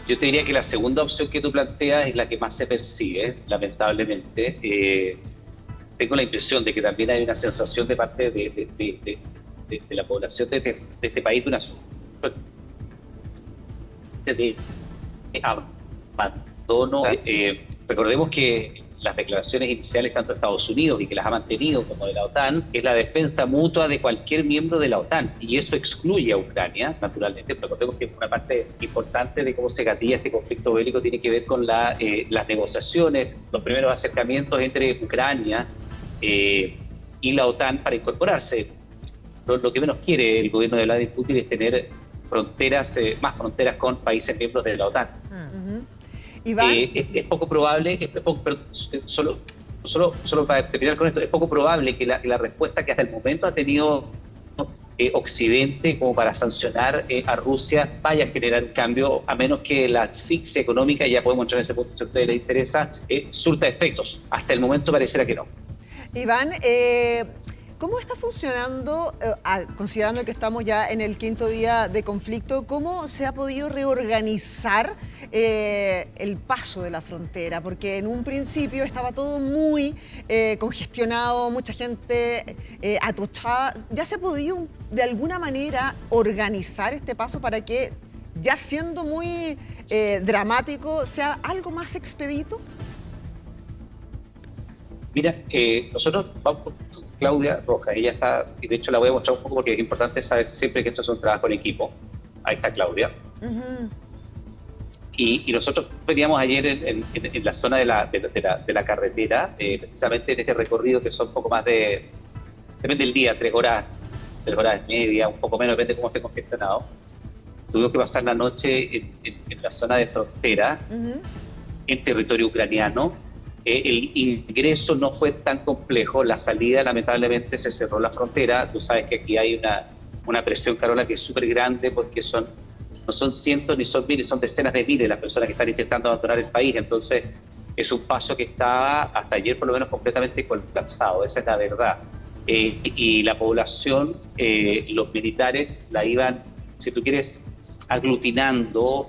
Yo te diría que la segunda opción que tú planteas es la que más se percibe, lamentablemente. Tengo la impresión de que también hay una sensación de parte de la población de este país de una de abandono. Recordemos que las declaraciones iniciales tanto de Estados Unidos y que las ha mantenido como de la OTAN es la defensa mutua de cualquier miembro de la OTAN, y eso excluye a Ucrania, naturalmente, pero recordemos que una parte importante de cómo se gatilla este conflicto bélico tiene que ver con las negociaciones, los primeros acercamientos entre Ucrania y la OTAN para incorporarse. Lo que menos quiere el gobierno de Vladimir Putin es tener fronteras, más fronteras con países miembros de la OTAN. Es poco probable, solo para terminar con esto, es poco probable que la respuesta que hasta el momento ha tenido Occidente como para sancionar a Rusia vaya a generar un cambio, a menos que la asfixia económica, ya podemos entrar en ese punto si a ustedes les interesa, surta efectos. Hasta el momento pareciera que no. Iván, ¿cómo está funcionando, considerando que estamos ya en el 5º día de conflicto, cómo se ha podido reorganizar el paso de la frontera? Porque en un principio estaba todo muy congestionado, mucha gente atochada. ¿Ya se ha podido de alguna manera organizar este paso para que, ya siendo muy dramático, sea algo más expedito? Mira, nosotros vamos con Claudia Rojas, ella está, y de hecho la voy a mostrar un poco porque es importante saber siempre que esto es un trabajo en equipo. Ahí está Claudia. Y nosotros veníamos ayer en la zona de la carretera, precisamente en este recorrido que son un poco más de, depende del día, 3 horas y media, un poco menos, depende de cómo esté congestionado. Tuvimos que pasar la noche en la zona de frontera, en territorio ucraniano. El ingreso no fue tan complejo, la salida lamentablemente se cerró la frontera. Tú sabes que aquí hay una presión, Carola, que es súper grande porque no son cientos ni son miles, son decenas de miles las personas que están intentando abandonar el país. Entonces es un paso que estaba hasta ayer por lo menos completamente colapsado, esa es la verdad. Y la población, los militares la iban, si tú quieres, aglutinando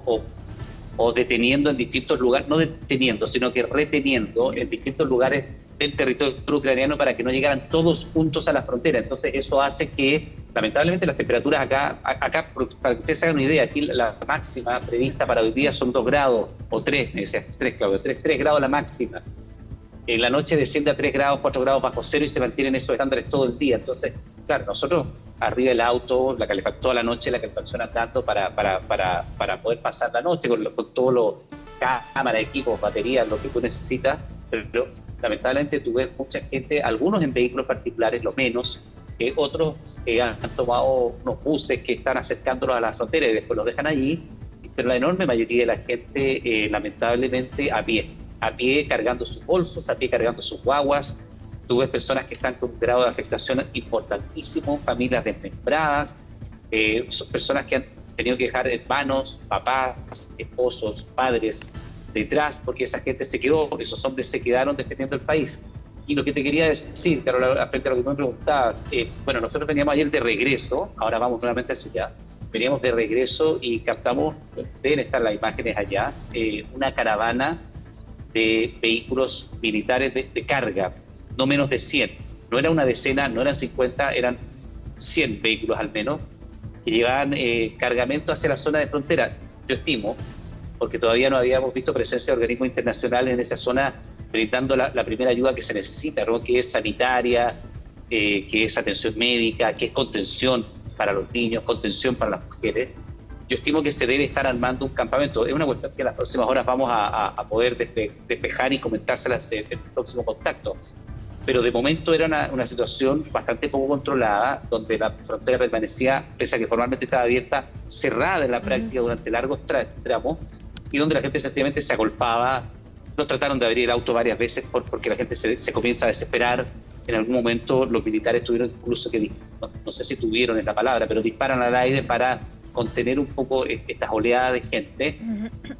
o deteniendo en distintos lugares, no deteniendo, sino que reteniendo en distintos lugares del territorio ucraniano para que no llegaran todos juntos a la frontera. Entonces eso hace que, lamentablemente, las temperaturas acá para que ustedes se hagan una idea, aquí la máxima prevista para hoy día son 2 grados, o 3, me decías, 3, Claudio, 3 grados la máxima. En la noche desciende a 3 grados, 4 grados bajo cero y se mantienen esos estándares todo el día. Entonces, claro, nosotros arriba del auto, la calefacción toda la noche, la calefacción andando para poder pasar la noche con todos los cámaras, equipos, baterías, lo que tú necesitas. Pero lamentablemente tú ves mucha gente, algunos en vehículos particulares, lo menos, otros han tomado unos buses que están acercándolos a la frontera y después los dejan allí, pero la enorme mayoría de la gente lamentablemente a pie cargando sus bolsos, a pie cargando sus guaguas. Tú ves personas que están con un grado de afectación importantísimo, familias desmembradas, son personas que han tenido que dejar hermanos, papás, esposos, padres detrás porque esa gente se quedó, esos hombres se quedaron defendiendo el país. Y lo que te quería decir, Carola, frente a lo que me preguntabas, bueno, nosotros veníamos ayer de regreso, ahora vamos nuevamente hacia allá, veníamos de regreso y captamos, deben estar las imágenes allá, una caravana de vehículos militares de carga, no menos de 100. No era una decena, no eran 50, eran 100 vehículos al menos, que llevaban cargamento hacia la zona de frontera. Yo estimo, porque todavía no habíamos visto presencia de organismos internacionales en esa zona brindando la primera ayuda que se necesita, ¿no? Que es sanitaria, que es atención médica, que es contención para los niños, contención para las mujeres. Yo estimo que se debe estar armando un campamento. Es una cuestión que en las próximas horas vamos a poder despejar y comentárselas en el próximo contacto. Pero de momento era una situación bastante poco controlada, donde la frontera permanecía, pese a que formalmente estaba abierta, cerrada en la práctica durante largos tramos, y donde la gente sencillamente se agolpaba. Nos trataron de abrir el auto varias veces porque la gente se comienza a desesperar. En algún momento los militares tuvieron incluso que, no sé si tuvieron es la palabra, pero disparan al aire para contener un poco estas oleadas de gente.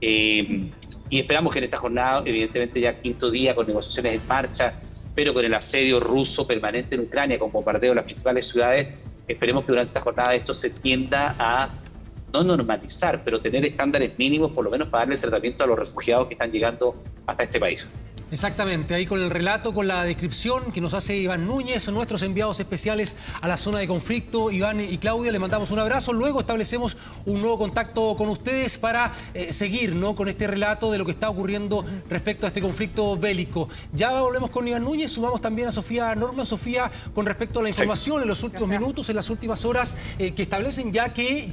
Y esperamos que en esta jornada, evidentemente ya 5º día con negociaciones en marcha, pero con el asedio ruso permanente en Ucrania, con bombardeo de las principales ciudades, esperemos que durante esta jornada esto se tienda a no normalizar, pero tener estándares mínimos, por lo menos para darle el tratamiento a los refugiados que están llegando hasta este país. Exactamente, ahí con el relato, con la descripción que nos hace Iván Núñez, nuestros enviados especiales a la zona de conflicto. Iván y Claudia, les mandamos un abrazo. Luego establecemos un nuevo contacto con ustedes para seguir, ¿no?, con este relato de lo que está ocurriendo respecto a este conflicto bélico. Ya volvemos con Iván Núñez, sumamos también a Sofía Norman. Sofía, con respecto a la información en los últimos minutos, en las últimas horas, que establecen ya que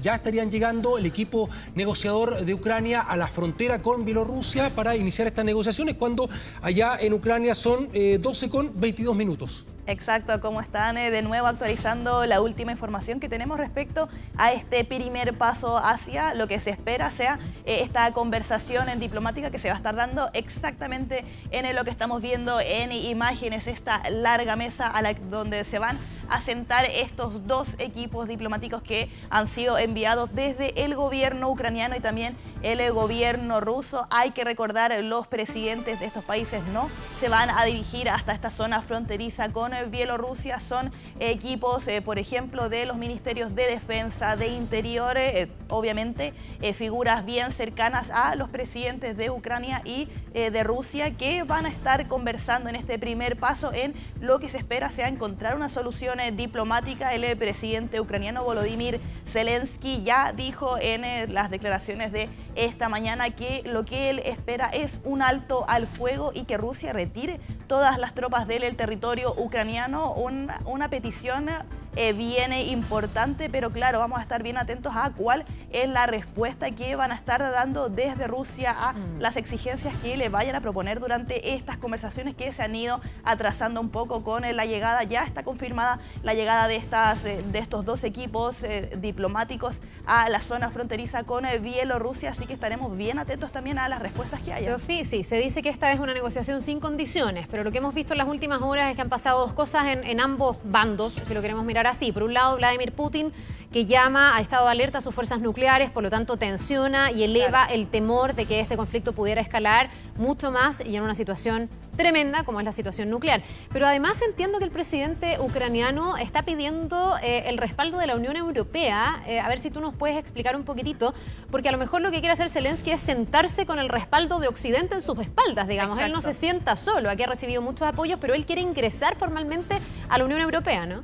ya estarían llegando el equipo negociador de Ucrania a la frontera con Bielorrusia para iniciar estas negociaciones, cuando allá en Ucrania son 12:22. Exacto, ¿cómo están? De nuevo actualizando la última información que tenemos respecto a este primer paso hacia lo que se espera sea esta conversación diplomática que se va a estar dando exactamente en lo que estamos viendo en imágenes, esta larga mesa donde se van a sentar estos dos equipos diplomáticos que han sido enviados desde el gobierno ucraniano y también el gobierno ruso. Hay que recordar, los presidentes de estos países no se van a dirigir hasta esta zona fronteriza con Bielorrusia. Son equipos, por ejemplo, de los ministerios de defensa, de interior, obviamente figuras bien cercanas a los presidentes de Ucrania y de Rusia, que van a estar conversando en este primer paso en lo que se espera sea encontrar una solución diplomática. El presidente ucraniano Volodymyr Zelensky ya dijo en las declaraciones de esta mañana que lo que él espera es un alto al fuego y que Rusia retire todas las tropas del territorio ucraniano. Una petición bien importante, pero claro, vamos a estar bien atentos a cuál es la respuesta que van a estar dando desde Rusia a las exigencias que le vayan a proponer durante estas conversaciones que se han ido atrasando un poco con la llegada. Ya está confirmada la llegada de estos dos equipos diplomáticos a la zona fronteriza con Bielorrusia, así que estaremos bien atentos también a las respuestas que haya. Sofi, sí, se dice que esta es una negociación sin condiciones, pero lo que hemos visto en las últimas horas es que han pasado dos cosas en ambos bandos, si lo queremos mirar así. Por un lado, Vladimir Putin, que llama a estado de alerta a sus fuerzas nucleares, por lo tanto tensiona y eleva el temor de que este conflicto pudiera escalar mucho más y en una situación tremenda como es la situación nuclear. Pero además entiendo que el presidente ucraniano está pidiendo el respaldo de la Unión Europea. A ver si tú nos puedes explicar un poquitito, porque a lo mejor lo que quiere hacer Zelensky es sentarse con el respaldo de Occidente en sus espaldas, digamos. Exacto. Él no se sienta solo, aquí ha recibido muchos apoyos, pero él quiere ingresar formalmente a la Unión Europea, ¿no?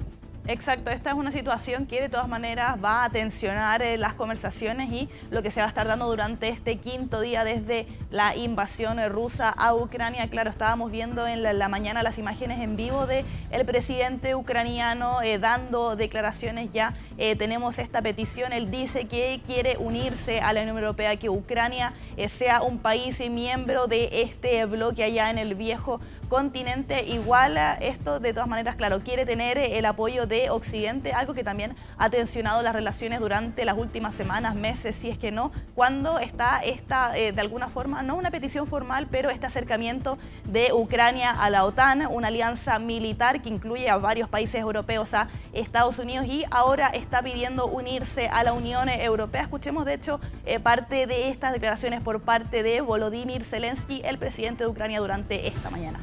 Exacto, esta es una situación que de todas maneras va a tensionar las conversaciones y lo que se va a estar dando durante este quinto día desde la invasión rusa a Ucrania. Claro, estábamos viendo en la mañana las imágenes en vivo del presidente ucraniano dando declaraciones ya. Tenemos esta petición, él dice que quiere unirse a la Unión Europea, que Ucrania sea un país miembro de este bloque allá en el viejo continente. Igual esto de todas maneras, claro, quiere tener el apoyo de Occidente, algo que también ha tensionado las relaciones durante las últimas semanas, meses, si es que no, cuando está de alguna forma, no una petición formal, pero este acercamiento de Ucrania a la OTAN, una alianza militar que incluye a varios países europeos, a Estados Unidos, y ahora está pidiendo unirse a la Unión Europea. Escuchemos de hecho parte de estas declaraciones por parte de Volodymyr Zelensky, el presidente de Ucrania, durante esta mañana.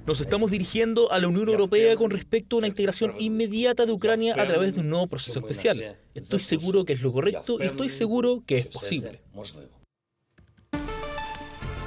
Nos estamos dirigiendo a la Unión Europea con respecto a una integración inmediata de Ucrania a través de un nuevo proceso especial. Estoy seguro que es lo correcto y estoy seguro que es posible.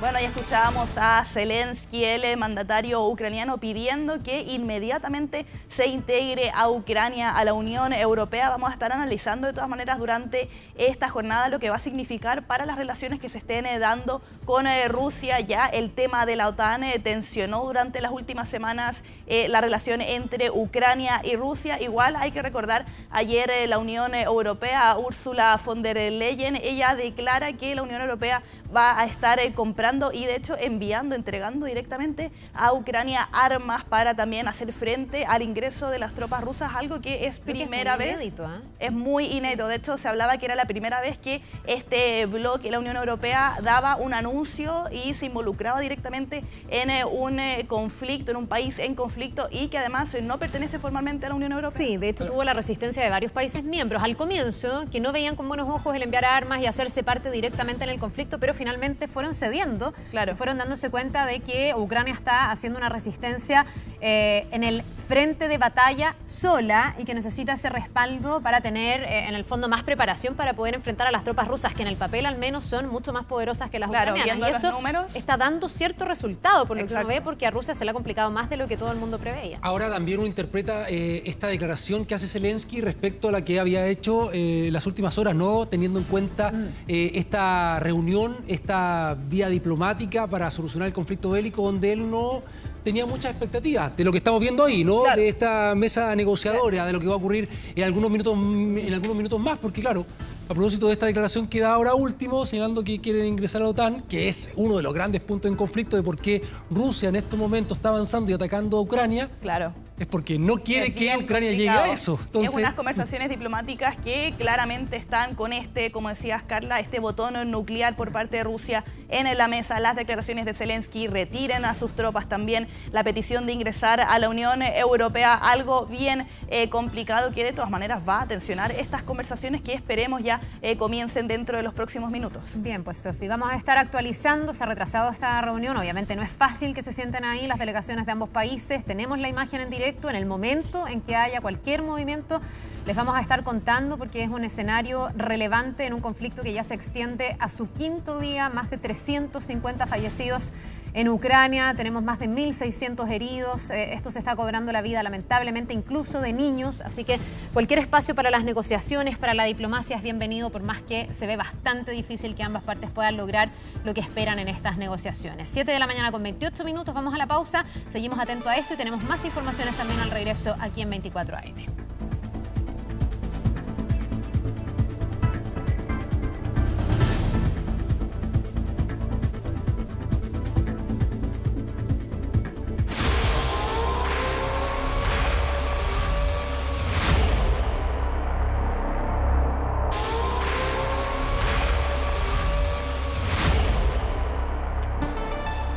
Bueno, ya escuchábamos a Zelensky, el mandatario ucraniano, pidiendo que inmediatamente se integre a Ucrania a la Unión Europea. Vamos a estar analizando de todas maneras durante esta jornada lo que va a significar para las relaciones que se estén dando con Rusia. Ya el tema de la OTAN tensionó durante las últimas semanas la relación entre Ucrania y Rusia. Igual hay que recordar, ayer la Unión Europea, Ursula von der Leyen, ella declara que la Unión Europea va a estar comprando y de hecho entregando directamente a Ucrania armas para también hacer frente al ingreso de las tropas rusas, algo que es primera vez. Inédito, es muy inédito. De hecho, se hablaba que era la primera vez que este bloque, la Unión Europea, daba un anuncio y se involucraba directamente en un conflicto, en un país en conflicto y que además no pertenece formalmente a la Unión Europea. Sí, de hecho tuvo la resistencia de varios países miembros al comienzo, que no veían con buenos ojos el enviar armas y hacerse parte directamente en el conflicto, pero finalmente fueron cediendo. Claro. Fueron dándose cuenta de que Ucrania está haciendo una resistencia en el frente de batalla sola y que necesita ese respaldo para tener en el fondo más preparación para poder enfrentar a las tropas rusas, que en el papel al menos son mucho más poderosas que las ucranianas. Y eso está dando cierto resultado por lo que uno ve, porque a Rusia se le ha complicado más de lo que todo el mundo preveía. Ahora también uno interpreta esta declaración que hace Zelensky respecto a la que había hecho las últimas horas, ¿no? Teniendo en cuenta esta reunión, esta vía diplomática para solucionar el conflicto bélico, donde él no tenía muchas expectativas de lo que estamos viendo ahí, ¿no? Claro. De esta mesa negociadora, de lo que va a ocurrir en algunos minutos más, porque claro, A propósito de esta declaración que da ahora último, señalando que quieren ingresar a la OTAN, que es uno de los grandes puntos en conflicto de por qué Rusia en estos momentos está avanzando y atacando a Ucrania. Claro. Es porque no quiere que Ucrania llegue complicado. a eso. Entonces, es unas conversaciones diplomáticas que claramente están con como decías Carla, este botón nuclear por parte de Rusia en la mesa. Las declaraciones de Zelensky, retiren a sus tropas también, la petición de ingresar a la Unión Europea, algo bien complicado que de todas maneras va a tensionar estas conversaciones que esperemos ya comiencen dentro de los próximos minutos. Bien, pues Sofi, vamos a estar actualizando, se ha retrasado esta reunión, obviamente no es fácil que se sienten ahí las delegaciones de ambos países, tenemos la imagen en directo. En el momento en que haya cualquier movimiento, les vamos a estar contando porque es un escenario relevante en un conflicto que ya se extiende a su quinto día, más de 350 fallecidos en Ucrania, tenemos más de 1.600 heridos, esto se está cobrando la vida lamentablemente incluso de niños, así que cualquier espacio para las negociaciones, para la diplomacia es bienvenido, por más que se ve bastante difícil que ambas partes puedan lograr lo que esperan en estas negociaciones. 7 de la mañana con 28 minutos, vamos a la pausa, seguimos atentos a esto y tenemos más informaciones también al regreso aquí en 24 AM.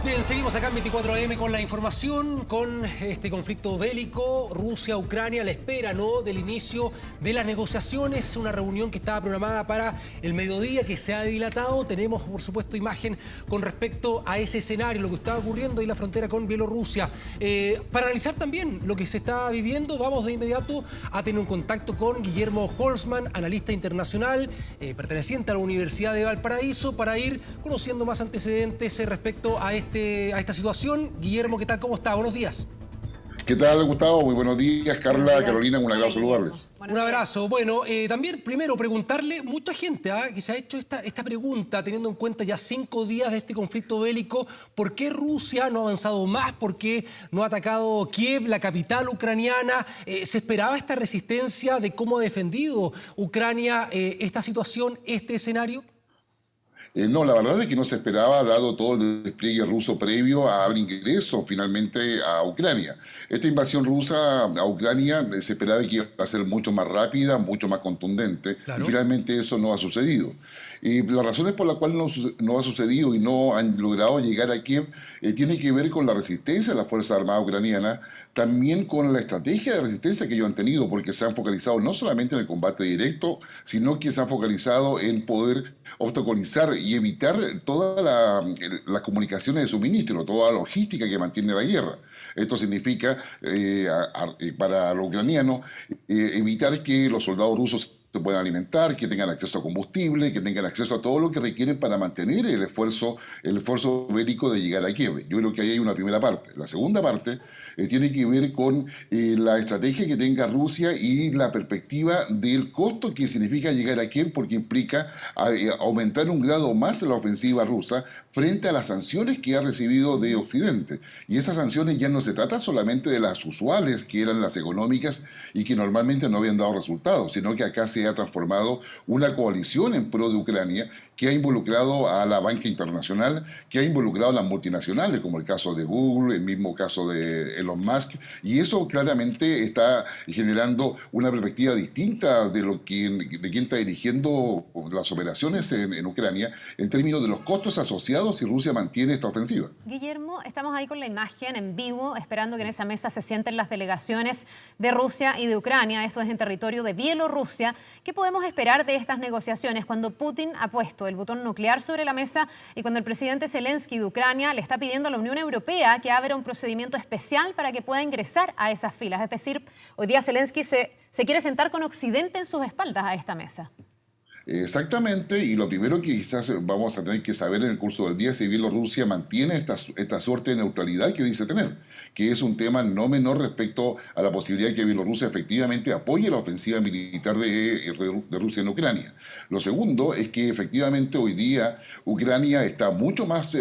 Bien, seguimos acá en 24 AM con la información, con este conflicto bélico, Rusia-Ucrania, a la espera, ¿no?, del inicio de las negociaciones, una reunión que estaba programada para el mediodía, que se ha dilatado. Tenemos, por supuesto, imagen con respecto a ese escenario, lo que está ocurriendo en la frontera con Bielorrusia. Para analizar también lo que se está viviendo, vamos de inmediato a tener un contacto con Guillermo Holzman, analista internacional, perteneciente a la Universidad de Valparaíso, para ir conociendo más antecedentes respecto a esta situación. Guillermo, ¿qué tal? ¿Cómo está? Buenos días. ¿Qué tal, Gustavo? Muy buenos días. Carla, Carolina, un agrado saludarles. Un abrazo. Bueno, también primero preguntarle, mucha gente que se ha hecho esta pregunta, teniendo en cuenta ya 5 días de este conflicto bélico, ¿por qué Rusia no ha avanzado más? ¿Por qué no ha atacado Kiev, la capital ucraniana? ¿Se esperaba esta resistencia de cómo ha defendido Ucrania esta situación, este escenario? No, la verdad es que no se esperaba, dado todo el despliegue ruso previo al ingreso finalmente a Ucrania. Esta invasión rusa a Ucrania se esperaba que iba a ser mucho más rápida, mucho más contundente, claro. Y finalmente eso no ha sucedido. Y las razones por las cuales no ha sucedido y no han logrado llegar a Kiev tiene que ver con la resistencia de las Fuerzas Armadas ucranianas, también con la estrategia de resistencia que ellos han tenido, porque se han focalizado no solamente en el combate directo, sino que se han focalizado en poder obstaculizar y evitar todas las comunicaciones de suministro, toda la logística que mantiene la guerra. Esto significa, para los ucranianos, evitar que los soldados rusos se puedan alimentar, que tengan acceso a combustible, que tengan acceso a todo lo que requieren para mantener el esfuerzo bélico de llegar a Kiev. Yo creo que ahí hay una primera parte. La segunda parte tiene que ver con la estrategia que tenga Rusia y la perspectiva del costo que significa llegar a Kiev, porque implica aumentar un grado más la ofensiva rusa frente a las sanciones que ha recibido de Occidente. Y esas sanciones ya no se tratan solamente de las usuales, que eran las económicas y que normalmente no habían dado resultados, sino que acá se ha transformado una coalición en pro de Ucrania que ha involucrado a la banca internacional, que ha involucrado a las multinacionales, como el caso de Google, el mismo caso de Elon Musk, y eso claramente está generando una perspectiva distinta de quién está dirigiendo las operaciones en Ucrania en términos de los costos asociados si Rusia mantiene esta ofensiva. Guillermo, estamos ahí con la imagen en vivo, esperando que en esa mesa se sienten las delegaciones de Rusia y de Ucrania. Esto es en territorio de Bielorrusia. ¿Qué podemos esperar de estas negociaciones cuando Putin ha puesto el botón nuclear sobre la mesa y cuando el presidente Zelensky de Ucrania le está pidiendo a la Unión Europea que abra un procedimiento especial para que pueda ingresar a esas filas? Es decir, hoy día Zelensky se quiere sentar con Occidente en sus espaldas a esta mesa. Exactamente, y lo primero que quizás vamos a tener que saber en el curso del día es si Bielorrusia mantiene esta suerte de neutralidad que dice tener, que es un tema no menor respecto a la posibilidad de que Bielorrusia efectivamente apoye la ofensiva militar de Rusia en Ucrania. Lo segundo es que efectivamente hoy día Ucrania está mucho más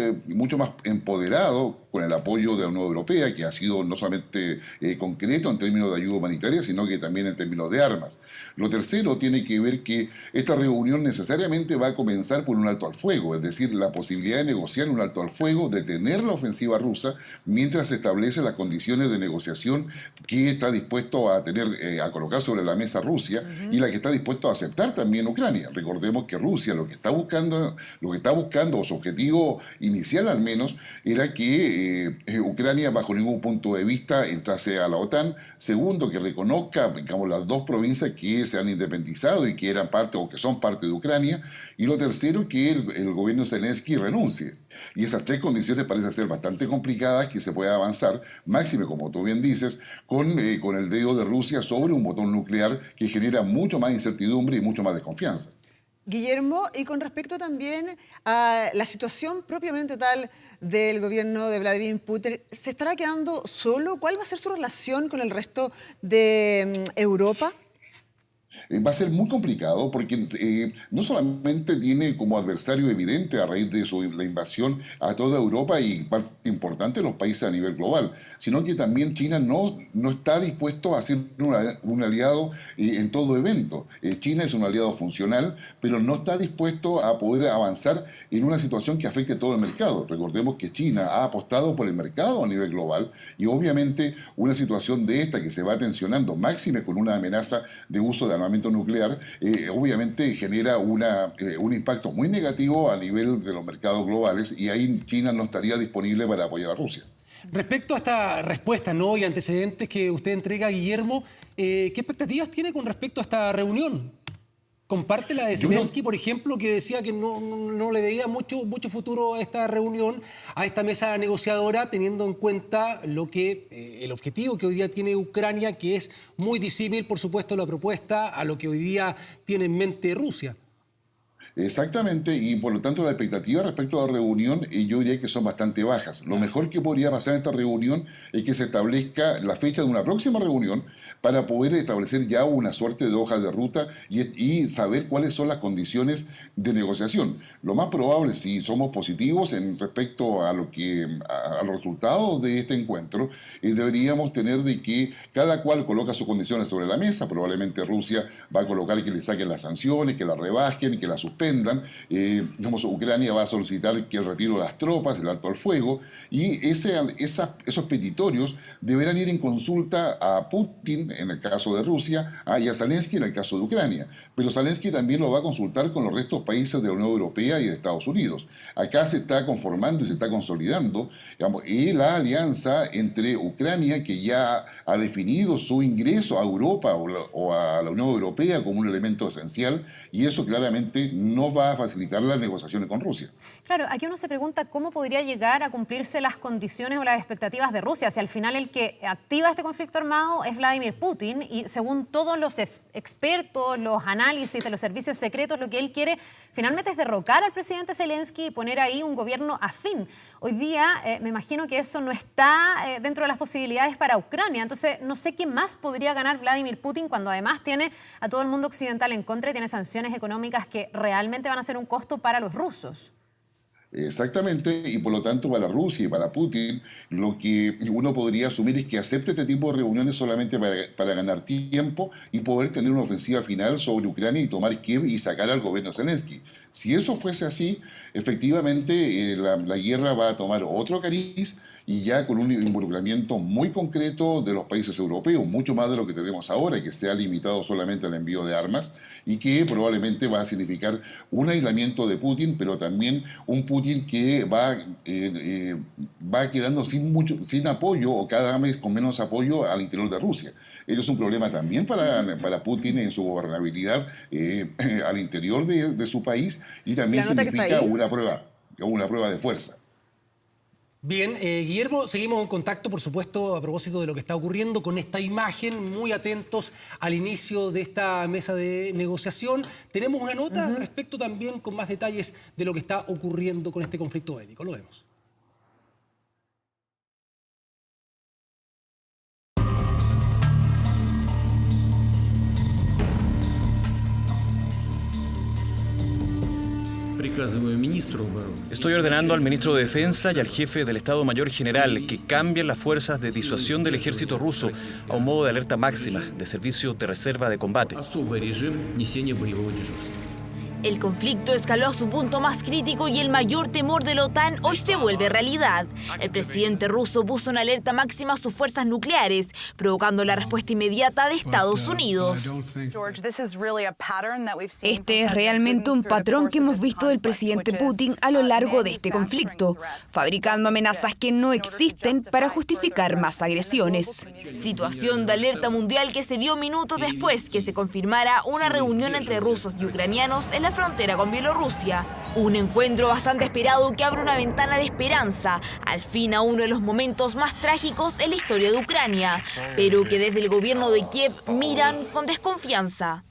empoderado con el apoyo de la Unión Europea, que ha sido no solamente concreto en términos de ayuda humanitaria, sino que también en términos de armas. Lo tercero tiene que ver que esta reunión necesariamente va a comenzar por un alto al fuego, es decir, la posibilidad de negociar un alto al fuego, detener la ofensiva rusa, mientras se establece las condiciones de negociación que está dispuesto a a colocar sobre la mesa Rusia y la que está dispuesto a aceptar también Ucrania. Recordemos que Rusia lo que está buscando, o su objetivo inicial al menos, era que Ucrania bajo ningún punto de vista entrase a la OTAN. Segundo, que reconozca, digamos, las dos provincias que se han independizado y que eran parte o que son parte de Ucrania. Y lo tercero, que el gobierno Zelensky renuncie. Y esas tres condiciones parecen ser bastante complicadas que se pueda avanzar, máxime, como tú bien dices, con el dedo de Rusia sobre un botón nuclear que genera mucho más incertidumbre y mucho más desconfianza. Guillermo, y con respecto también a la situación propiamente tal del gobierno de Vladimir Putin, ¿se estará quedando solo? ¿Cuál va a ser su relación con el resto de Europa? Va a ser muy complicado porque no solamente tiene como adversario evidente a raíz de la invasión a toda Europa y parte importante de los países a nivel global, sino que también China no está dispuesto a ser un aliado en todo evento. China es un aliado funcional, pero no está dispuesto a poder avanzar en una situación que afecte a todo el mercado. Recordemos que China ha apostado por el mercado a nivel global y obviamente una situación de esta que se va tensionando, máxime con una amenaza de uso de armamento nuclear, obviamente genera un impacto muy negativo a nivel de los mercados globales y ahí China no estaría disponible para apoyar a Rusia. Respecto a esta respuesta, ¿no?, y antecedentes que usted entrega, Guillermo, ¿qué expectativas tiene con respecto a esta reunión? ¿Comparte la de Zelensky, por ejemplo, que decía que no le veía mucho futuro a esta reunión, a esta mesa negociadora, teniendo en cuenta el objetivo que hoy día tiene Ucrania, que es muy disímil, por supuesto, la propuesta a lo que hoy día tiene en mente Rusia? Exactamente, y por lo tanto las expectativas respecto a la reunión yo diría que son bastante bajas. Lo mejor que podría pasar en esta reunión es que se establezca la fecha de una próxima reunión para poder establecer ya una suerte de hoja de ruta y saber cuáles son las condiciones de negociación. Lo más probable, si somos positivos en respecto a los resultados de este encuentro, deberíamos tener de que cada cual coloca sus condiciones sobre la mesa. Probablemente Rusia va a colocar que le saquen las sanciones, que las rebajen, que las suspendan. Ucrania va a solicitar que el retiro de las tropas, el alto al fuego, y esos petitorios deberán ir en consulta a Putin en el caso de Rusia y a Zelensky en el caso de Ucrania. Pero Zelensky también lo va a consultar con los restos países de la Unión Europea y de Estados Unidos. Acá se está conformando y se está consolidando, la alianza entre Ucrania, que ya ha definido su ingreso a Europa o a la Unión Europea como un elemento esencial, y eso claramente no va a facilitar las negociaciones con Rusia. Claro, aquí uno se pregunta cómo podría llegar a cumplirse las condiciones o las expectativas de Rusia, si al final el que activa este conflicto armado es Vladimir Putin y según todos los expertos, los análisis de los servicios secretos, lo que él quiere finalmente es derrocar al presidente Zelensky y poner ahí un gobierno afín. Hoy día me imagino que eso no está dentro de las posibilidades para Ucrania, entonces no sé qué más podría ganar Vladimir Putin cuando además tiene a todo el mundo occidental en contra y tiene sanciones económicas que realmente van a ser un costo para los rusos. Exactamente, y por lo tanto para Rusia y para Putin lo que uno podría asumir es que acepte este tipo de reuniones solamente para ganar tiempo y poder tener una ofensiva final sobre Ucrania y tomar Kiev y sacar al gobierno Zelensky. Si eso fuese así, efectivamente la guerra va a tomar otro cariz y ya con un involucramiento muy concreto de los países europeos, mucho más de lo que tenemos ahora, que se ha limitado solamente al envío de armas y que probablemente va a significar un aislamiento de Putin, pero también un Putin que va quedando sin apoyo o cada vez con menos apoyo al interior de Rusia. Eso es un problema también para Putin en su gobernabilidad al interior de su país y también significa una prueba de fuerza. Bien, Guillermo, seguimos en contacto, por supuesto, a propósito de lo que está ocurriendo con esta imagen, muy atentos al inicio de esta mesa de negociación. Tenemos una nota respecto también con más detalles de lo que está ocurriendo con este conflicto bélico. Lo vemos. Estoy ordenando al ministro de Defensa y al jefe del Estado Mayor General que cambien las fuerzas de disuasión del ejército ruso a un modo de alerta máxima, de servicio de reserva de combate. El conflicto escaló a su punto más crítico y el mayor temor de la OTAN hoy se vuelve realidad. El presidente ruso puso en alerta máxima sus fuerzas nucleares, provocando la respuesta inmediata de Estados Unidos. Este es realmente un patrón que hemos visto del presidente Putin a lo largo de este conflicto, fabricando amenazas que no existen para justificar más agresiones. Situación de alerta mundial que se dio minutos después que se confirmara una reunión entre rusos y ucranianos en la frontera con Bielorrusia. Un encuentro bastante esperado que abre una ventana de esperanza, al fin a uno de los momentos más trágicos en la historia de Ucrania, pero que desde el gobierno de Kiev miran con desconfianza.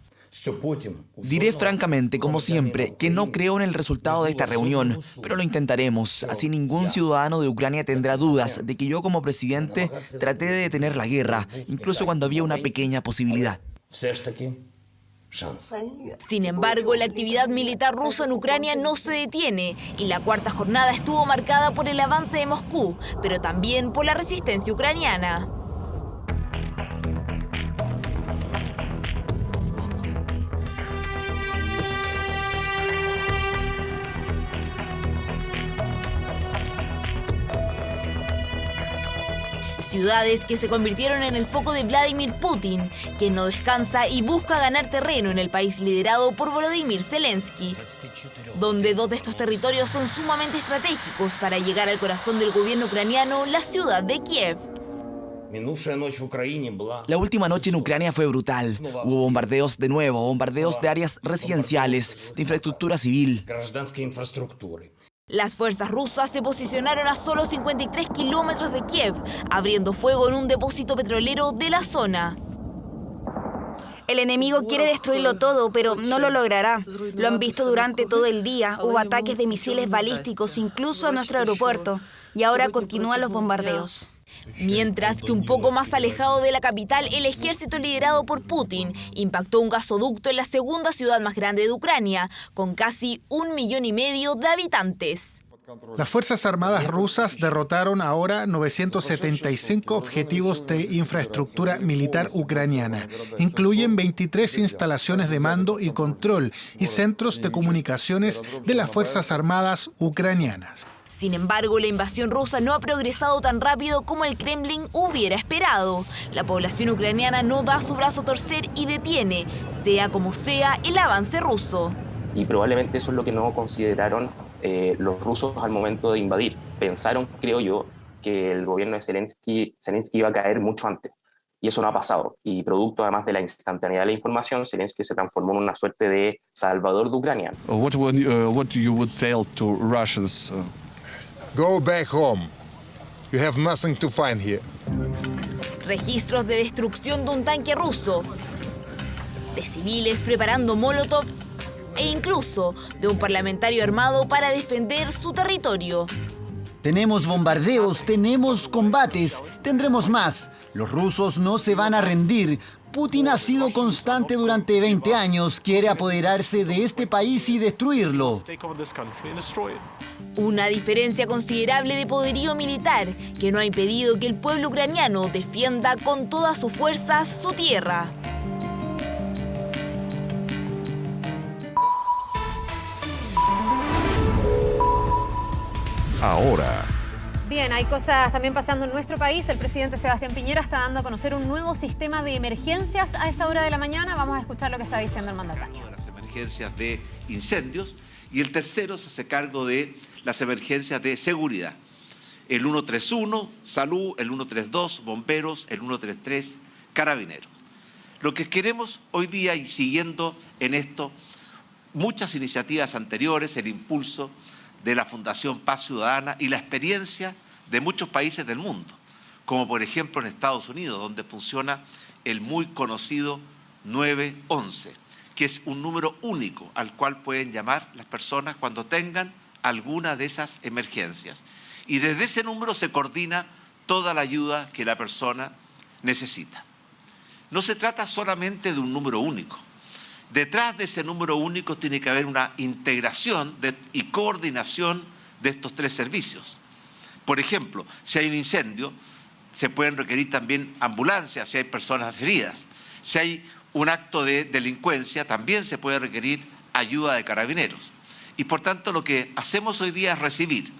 Diré francamente, como siempre, que no creo en el resultado de esta reunión, pero lo intentaremos. Así ningún ciudadano de Ucrania tendrá dudas de que yo como presidente traté de detener la guerra, incluso cuando había una pequeña posibilidad. Sin embargo, la actividad militar rusa en Ucrania no se detiene y la cuarta jornada estuvo marcada por el avance de Moscú, pero también por la resistencia ucraniana. Ciudades que se convirtieron en el foco de Vladimir Putin, quien no descansa y busca ganar terreno en el país liderado por Volodymyr Zelensky, donde dos de estos territorios son sumamente estratégicos para llegar al corazón del gobierno ucraniano, la ciudad de Kiev. La última noche en Ucrania fue brutal. Hubo bombardeos de nuevo, bombardeos de áreas residenciales, de infraestructura civil. Las fuerzas rusas se posicionaron a solo 53 kilómetros de Kiev, abriendo fuego en un depósito petrolero de la zona. El enemigo quiere destruirlo todo, pero no lo logrará. Lo han visto durante todo el día. Hubo ataques de misiles balísticos, incluso a nuestro aeropuerto. Y ahora continúan los bombardeos. Mientras que un poco más alejado de la capital, el ejército liderado por Putin impactó un gasoducto en la segunda ciudad más grande de Ucrania, con casi 1,5 millones de habitantes. Las Fuerzas Armadas rusas derrotaron ahora 975 objetivos de infraestructura militar ucraniana. Incluyen 23 instalaciones de mando y control y centros de comunicaciones de las Fuerzas Armadas ucranianas. Sin embargo, la invasión rusa no ha progresado tan rápido como el Kremlin hubiera esperado. La población ucraniana no da su brazo a torcer y detiene, sea como sea, el avance ruso. Y probablemente eso es lo que no consideraron los rusos al momento de invadir. Pensaron, creo yo, que el gobierno de Zelensky iba a caer mucho antes. Y eso no ha pasado. Y producto además de la instantaneidad de la información, Zelensky se transformó en una suerte de salvador de Ucrania. What you would tell to Russians? Go back home. You have nothing to find here. Registros de destrucción de un tanque ruso, de civiles preparando molotov e incluso de un parlamentario armado para defender su territorio. Tenemos bombardeos, tenemos combates, tendremos más. Los rusos no se van a rendir. Putin ha sido constante durante 20 años, quiere apoderarse de este país y destruirlo. Una diferencia considerable de poderío militar que no ha impedido que el pueblo ucraniano defienda con todas sus fuerzas su tierra. Ahora. Bien, hay cosas también pasando en nuestro país. El presidente Sebastián Piñera está dando a conocer un nuevo sistema de emergencias a esta hora de la mañana. Vamos a escuchar lo que está diciendo el mandatario. Las emergencias de incendios y el tercero se hace cargo de las emergencias de seguridad. El 131, salud, el 132, bomberos, el 133, carabineros. Lo que queremos hoy día y siguiendo en esto muchas iniciativas anteriores, el impulso de la Fundación Paz Ciudadana y la experiencia de muchos países del mundo, como por ejemplo en Estados Unidos, donde funciona el muy conocido 911, que es un número único al cual pueden llamar las personas cuando tengan alguna de esas emergencias. Y desde ese número se coordina toda la ayuda que la persona necesita. No se trata solamente de un número único, Detrás de ese número único tiene que haber una integración y coordinación de estos tres servicios. Por ejemplo, si hay un incendio, se pueden requerir también ambulancias si hay personas heridas. Si hay un acto de delincuencia, también se puede requerir ayuda de carabineros. Y por tanto, lo que hacemos hoy día es recibir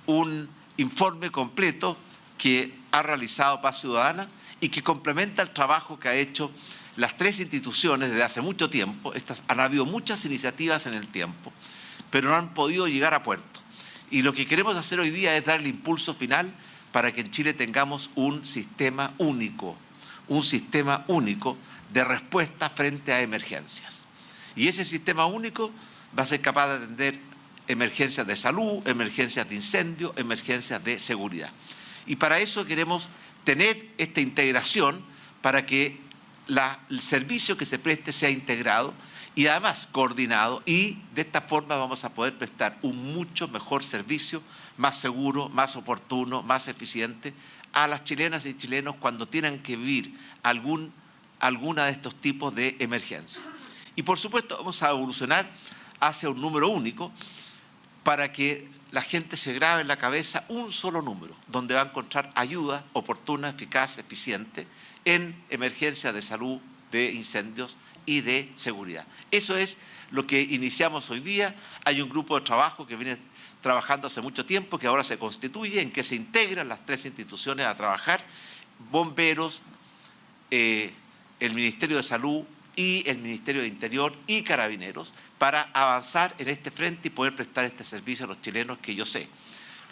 un informe completo que ha realizado Paz Ciudadana y que complementa el trabajo que ha hecho las tres instituciones desde hace mucho tiempo. Han habido muchas iniciativas en el tiempo, pero no han podido llegar a puerto. Y lo que queremos hacer hoy día es dar el impulso final para que en Chile tengamos un sistema único de respuesta frente a emergencias. Y ese sistema único va a ser capaz de atender emergencias de salud, emergencias de incendio, emergencias de seguridad. Y para eso queremos tener esta integración para que el servicio que se preste sea integrado y además coordinado, y de esta forma vamos a poder prestar un mucho mejor servicio, más seguro, más oportuno, más eficiente a las chilenas y chilenos cuando tienen que vivir alguna de estos tipos de emergencia. Y por supuesto vamos a evolucionar hacia un número único para que la gente se grabe en la cabeza un solo número, donde va a encontrar ayuda oportuna, eficaz, eficiente en emergencias de salud, de incendios y de seguridad. Eso es lo que iniciamos hoy día. Hay un grupo de trabajo que viene trabajando hace mucho tiempo, que ahora se constituye, en que se integran las tres instituciones a trabajar: bomberos, el Ministerio de Salud y el Ministerio de Interior y Carabineros, para avanzar en este frente y poder prestar este servicio a los chilenos que yo sé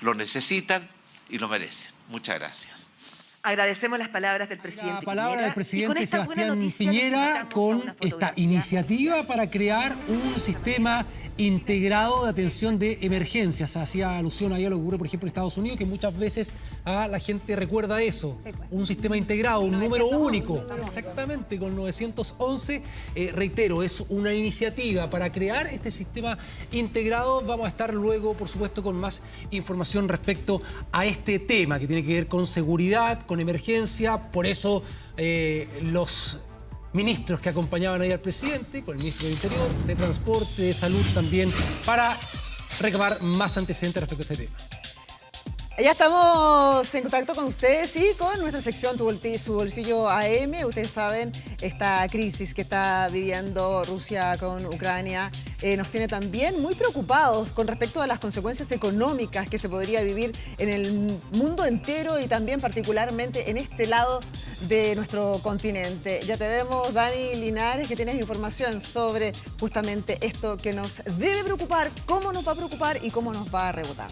lo necesitan y lo merecen. Muchas gracias. Agradecemos las palabras del presidente La palabra Piñera, del presidente Sebastián noticia, Piñera con esta iniciativa para crear un sistema integrado de atención de emergencias. Hacía alusión ahí a lo que ocurre, por ejemplo, en Estados Unidos, que muchas veces la gente recuerda eso. Un sistema integrado, un número único. Exactamente, con 911. Reitero, es una iniciativa para crear este sistema integrado. Vamos a estar luego, por supuesto, con más información respecto a este tema que tiene que ver con seguridad, con emergencia. Por eso los ministros que acompañaban ahí al presidente, con el ministro del Interior, de Transporte, de Salud también, para recabar más antecedentes respecto a este tema. Ya estamos en contacto con ustedes y con nuestra sección Tu Bolsillo AM. Ustedes saben, esta crisis que está viviendo Rusia con Ucrania nos tiene también muy preocupados con respecto a las consecuencias económicas que se podría vivir en el mundo entero y también particularmente en este lado de nuestro continente. Ya te vemos, Dani Linares, que tienes información sobre justamente esto que nos debe preocupar, cómo nos va a preocupar y cómo nos va a rebotar.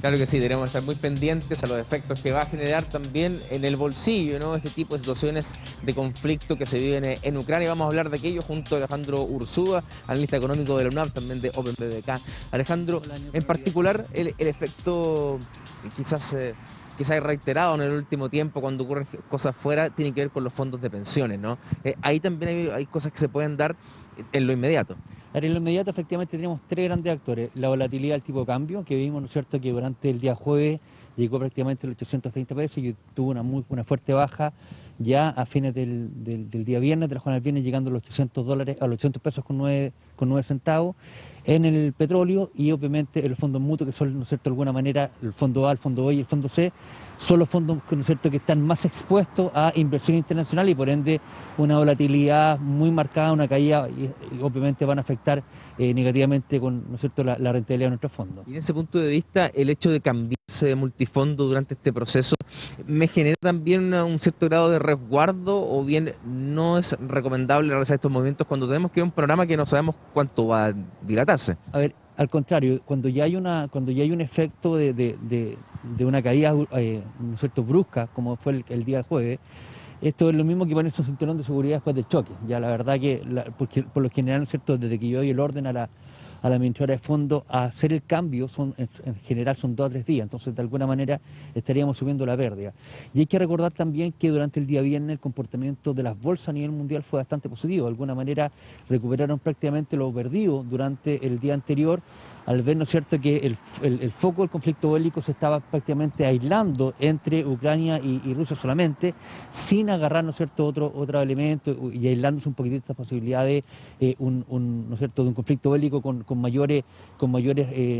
Claro que sí, tenemos que estar muy pendientes a los efectos que va a generar también en el bolsillo, ¿no? Este tipo de situaciones de conflicto que se viven en Ucrania. Vamos a hablar de aquello junto a Alejandro Urzúa, analista económico de la UNAV, también de OpenBBK. Alejandro, en particular el efecto quizás reiterado en el último tiempo cuando ocurren cosas fuera, tiene que ver con los fondos de pensiones, ¿no? Ahí también hay cosas que se pueden dar en lo inmediato. En lo inmediato, efectivamente, tenemos tres grandes actores. La volatilidad del tipo de cambio, que vimos, ¿no es cierto?, que durante el día jueves llegó prácticamente a los 830 pesos y tuvo una fuerte baja ya a fines del día viernes, de la jornada del viernes, llegando a los $800, a los 800 pesos con 9 centavos en el petróleo, y obviamente en los fondos mutuos, que son, ¿no es cierto?, de alguna manera el fondo A, el fondo B y el fondo C, son los fondos, ¿no es cierto?, que están más expuestos a inversión internacional y por ende una volatilidad muy marcada, una caída, y obviamente van a afectar negativamente con, ¿no es cierto?, la rentabilidad de nuestros fondos. Y en ese punto de vista, el hecho de cambiarse de multifondo durante este proceso me genera también un cierto grado de resguardo, o bien no es recomendable realizar estos movimientos cuando tenemos que ver un programa que no sabemos cuánto va a dilatarse. A ver, al contrario, cuando ya hay un efecto de una caída, ¿no es cierto?, brusca, como fue el día jueves, esto es lo mismo que ponerse un cinturón de seguridad después del choque. Ya la verdad que, porque por lo general, ¿no es cierto?, desde que yo doy el orden a la administradora de fondos a hacer el cambio, en general son 2 a 3 días, entonces de alguna manera estaríamos subiendo la pérdida. Y hay que recordar también que durante el día viernes el comportamiento de las bolsas a nivel mundial fue bastante positivo. De alguna manera recuperaron prácticamente lo perdido durante el día anterior, al ver, ¿no es cierto?, que el foco del conflicto bélico se estaba prácticamente aislando entre Ucrania y Rusia solamente, sin agarrar, ¿no es cierto?, otro elemento y aislándose un poquitito esta posibilidad de ¿no es cierto?, de un conflicto bélico con mayores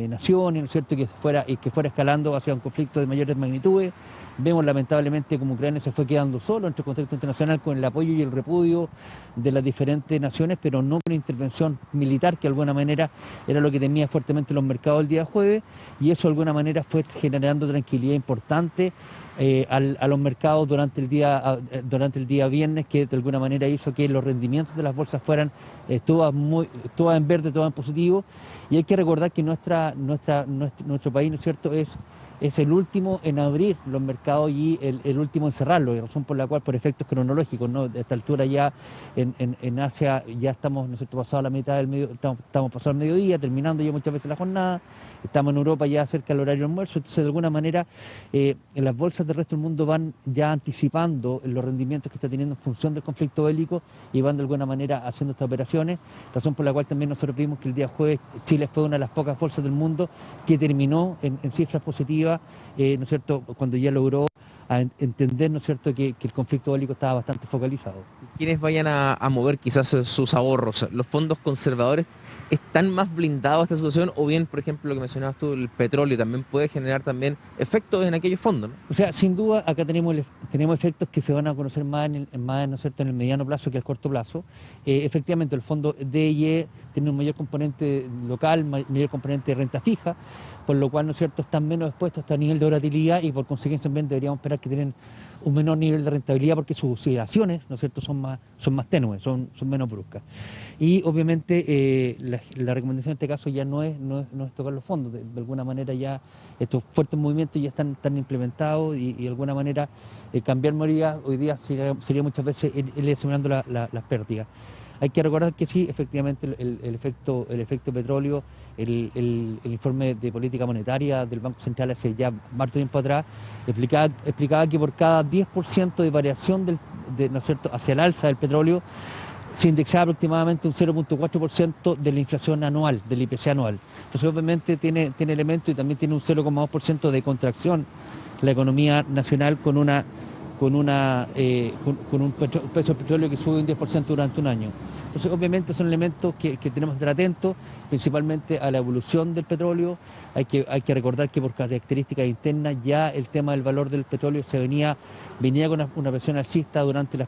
naciones, ¿no es cierto?, que fuera escalando hacia un conflicto de mayores magnitudes. Vemos lamentablemente como Ucrania se fue quedando solo entre el contexto internacional con el apoyo y el repudio de las diferentes naciones, pero no con intervención militar, que de alguna manera era lo que temía fuertemente los mercados el día jueves, y eso de alguna manera fue generando tranquilidad importante a los mercados durante el día viernes, que de alguna manera hizo que los rendimientos de las bolsas fueran todas en verde, todas en positivo. Y hay que recordar que nuestro país, ¿no es cierto?, es el último en abrir los mercados y el último en cerrarlos, y razón por la cual, por efectos cronológicos, ¿no?, de esta altura ya en Asia ya estamos, ¿no es cierto?, pasado la mitad estamos pasado el mediodía, terminando ya muchas veces la jornada, estamos en Europa ya cerca del horario de almuerzo, entonces de alguna manera en las bolsas del resto del mundo van ya anticipando los rendimientos que está teniendo en función del conflicto bélico y van de alguna manera haciendo estas operaciones, razón por la cual también nosotros vimos que el día jueves Chile fue una de las pocas bolsas del mundo que terminó en cifras positivas, ¿no es cierto?, cuando ya logró entender, ¿no es cierto?, que el conflicto bélico estaba bastante focalizado. Quienes vayan a mover quizás sus ahorros, ¿los fondos conservadores están más blindados a esta situación, o bien, por ejemplo, lo que mencionabas tú, el petróleo también puede generar también efectos en aquellos fondos, ¿no? O sea, sin duda acá tenemos efectos que se van a conocer más, ¿no es cierto?, en el mediano plazo que al corto plazo. Efectivamente, el fondo DIE tiene un mayor componente local, mayor componente de renta fija, por lo cual, ¿no es cierto?, están menos expuestos a este nivel de volatilidad y por consiguiente también deberíamos esperar que tienen un menor nivel de rentabilidad porque sus oscilaciones, ¿no es cierto?, son más tenues, son menos bruscas. Y obviamente la recomendación en este caso ya no es tocar los fondos, de alguna manera ya estos fuertes movimientos ya están implementados y de alguna manera cambiar medidas hoy día sería muchas veces ir asimilando las pérdidas. Hay que recordar que sí, efectivamente, el efecto petróleo, el informe de política monetaria del Banco Central hace ya más tiempo atrás, explicaba que por cada 10% de variación ¿no es cierto?, hacia el alza del petróleo, se indexaba aproximadamente un 0.4% de la inflación anual, del IPC anual. Entonces, obviamente, tiene elementos y también tiene un 0,2% de contracción la economía nacional con un precio del petróleo que sube un 10% durante un año. Entonces, obviamente, son elementos que tenemos que estar atentos, principalmente a la evolución del petróleo. Hay que recordar que por características internas ya el tema del valor del petróleo venía con una presión alcista durante las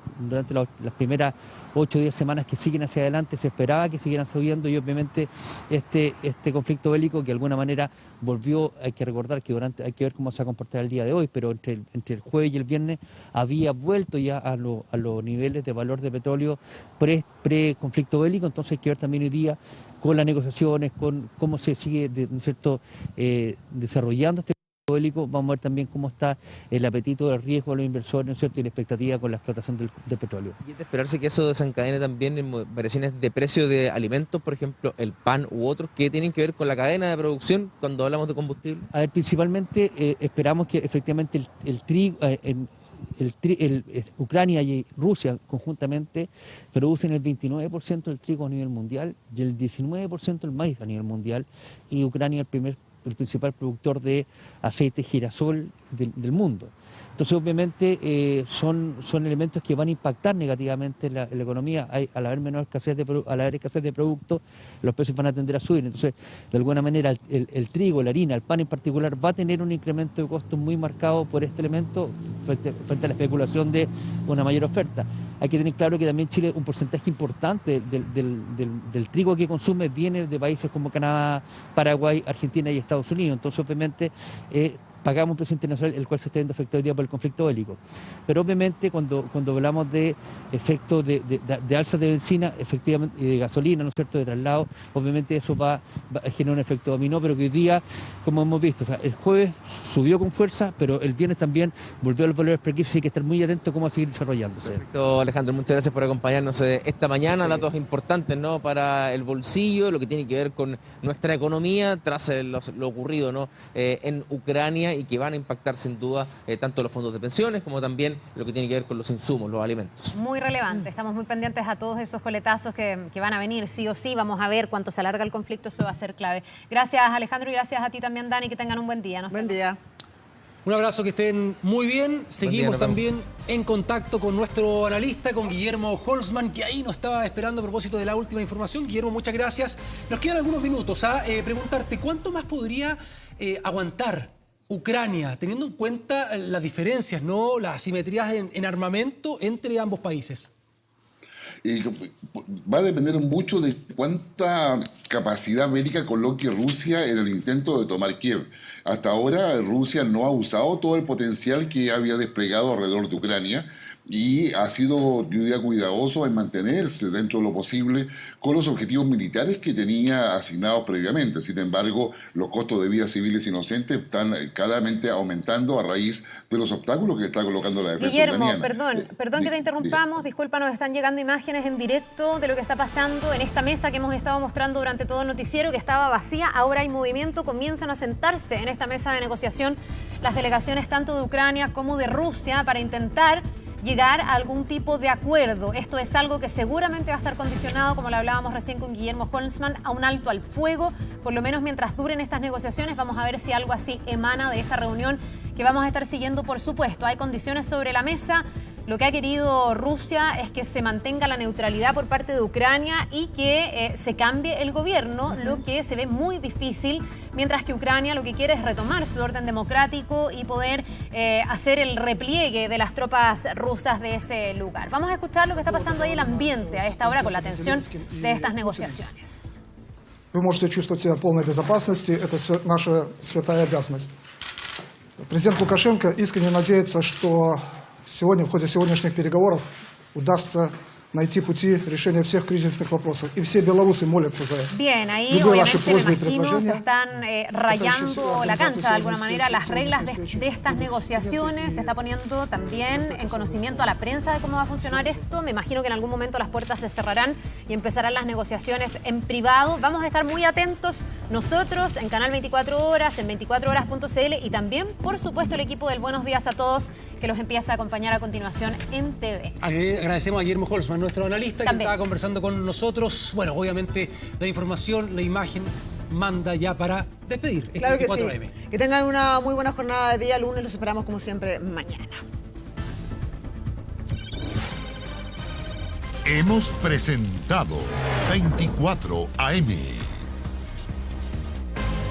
primeras 8 o 10 semanas que siguen hacia adelante. Se esperaba que siguieran subiendo y obviamente este conflicto bélico que de alguna manera volvió, hay que recordar que hay que ver cómo se va a comportar el día de hoy, pero entre el jueves y el viernes había vuelto ya a los niveles de valor de petróleo pre-conflicto bélico. Entonces hay que ver también hoy día con las negociaciones, con cómo se sigue ¿no es cierto?, desarrollando este conflicto bélico. Vamos a ver también cómo está el apetito del riesgo de los inversores, ¿no es cierto?, y la expectativa con la explotación del petróleo. Y es de esperarse que eso desencadene también en variaciones de precio de alimentos, por ejemplo, el pan u otros, que tienen que ver con la cadena de producción cuando hablamos de combustible. A ver, principalmente esperamos que efectivamente el trigo... Ucrania y Rusia conjuntamente producen el 29% del trigo a nivel mundial y el 19% del maíz a nivel mundial, y Ucrania el principal productor de aceite girasol del mundo. Entonces, obviamente, son elementos que van a impactar negativamente en la economía. Al haber escasez de productos, los precios van a tender a subir. Entonces, de alguna manera, el trigo, la harina, el pan en particular, va a tener un incremento de costos muy marcado por este elemento frente a la especulación de una mayor oferta. Hay que tener claro que también Chile, un porcentaje importante del trigo que consume viene de países como Canadá, Paraguay, Argentina y Estados Unidos. Entonces, obviamente, pagamos un precio internacional el cual se está viendo afectado hoy día por el conflicto bélico. Pero obviamente cuando hablamos de efectos de alza de benzina, efectivamente, y de gasolina, ¿no es cierto?, de traslado, obviamente eso va a generar un efecto dominó, pero que hoy día, como hemos visto, o sea, el jueves subió con fuerza, pero el viernes también volvió a los valores precrisis, y hay que estar muy atentos a cómo va a seguir desarrollándose. Perfecto, Alejandro, muchas gracias por acompañarnos esta mañana. Datos importantes, ¿no?, para el bolsillo, lo que tiene que ver con nuestra economía tras lo ocurrido, ¿no?, en Ucrania Ucrania y que van a impactar sin duda tanto los fondos de pensiones como también lo que tiene que ver con los insumos, los alimentos. Muy relevante, estamos muy pendientes a todos esos coletazos que van a venir, sí o sí, vamos a ver cuánto se alarga el conflicto, eso va a ser clave. Gracias Alejandro y gracias a ti también Dani, que tengan un buen día. Buen día. Un abrazo, que estén muy bien. Seguimos también en contacto con nuestro analista, con Guillermo Holzman, que ahí nos estaba esperando a propósito de la última información. Guillermo, muchas gracias. Nos quedan algunos minutos a preguntarte cuánto más podría aguantar Ucrania, teniendo en cuenta las diferencias, ¿no? Las asimetrías en armamento entre ambos países. Va a depender mucho de cuánta capacidad bélica coloque Rusia en el intento de tomar Kiev. Hasta ahora Rusia no ha usado todo el potencial que había desplegado alrededor de Ucrania y ha sido, yo diría, cuidadoso en mantenerse dentro de lo posible con los objetivos militares que tenía asignados previamente. Sin embargo, los costos de vidas civiles inocentes están claramente aumentando a raíz de los obstáculos que está colocando la defensa ucraniana. Guillermo, perdón que te interrumpamos, disculpa, nos están llegando imágenes en directo de lo que está pasando en esta mesa que hemos estado mostrando durante todo el noticiero, que estaba vacía, ahora hay movimiento, comienzan a sentarse en esta mesa de negociación las delegaciones tanto de Ucrania como de Rusia para intentar llegar a algún tipo de acuerdo. Esto es algo que seguramente va a estar condicionado, como lo hablábamos recién con Guillermo Holzman, a un alto al fuego, por lo menos mientras duren estas negociaciones. Vamos a ver si algo así emana de esta reunión que vamos a estar siguiendo, por supuesto. Hay condiciones sobre la mesa. Lo que ha querido Rusia es que se mantenga la neutralidad por parte de Ucrania y que se cambie el gobierno, lo que se ve muy difícil, mientras que Ucrania lo que quiere es retomar su orden democrático y poder hacer el repliegue de las tropas rusas de ese lugar. Vamos a escuchar lo que está pasando ahí, el ambiente a esta hora con la tensión de estas negociaciones. Вы можете чувствовать себя в полной безопасности, это наша святая обязанность. Президент Лукашенко искренне надеется, что сегодня, в ходе сегодняшних переговоров, удастся найти пути решения всех кризисных вопросов. И все белорусы молятся за это. Bien, ahí obviamente me imagino se están rayando la cancha de alguna manera las reglas de estas negociaciones. Se está poniendo también en conocimiento a la prensa de cómo va a funcionar esto. Me imagino que en algún momento las puertas se cerrarán y empezarán las negociaciones en privado. Vamos a estar muy atentos nosotros en Canal 24 Horas, en 24horas.cl y también, por supuesto, el equipo del Buenos Días a Todos que los empieza a acompañar a continuación en TV. Agradecemos a Guillermo Holzman, nuestro analista, también, que estaba conversando con nosotros. Bueno, obviamente la información, la imagen manda ya para despedir. Claro que sí. Que tengan una muy buena jornada de día. Lunes los esperamos como siempre mañana. Hemos presentado 24 AM.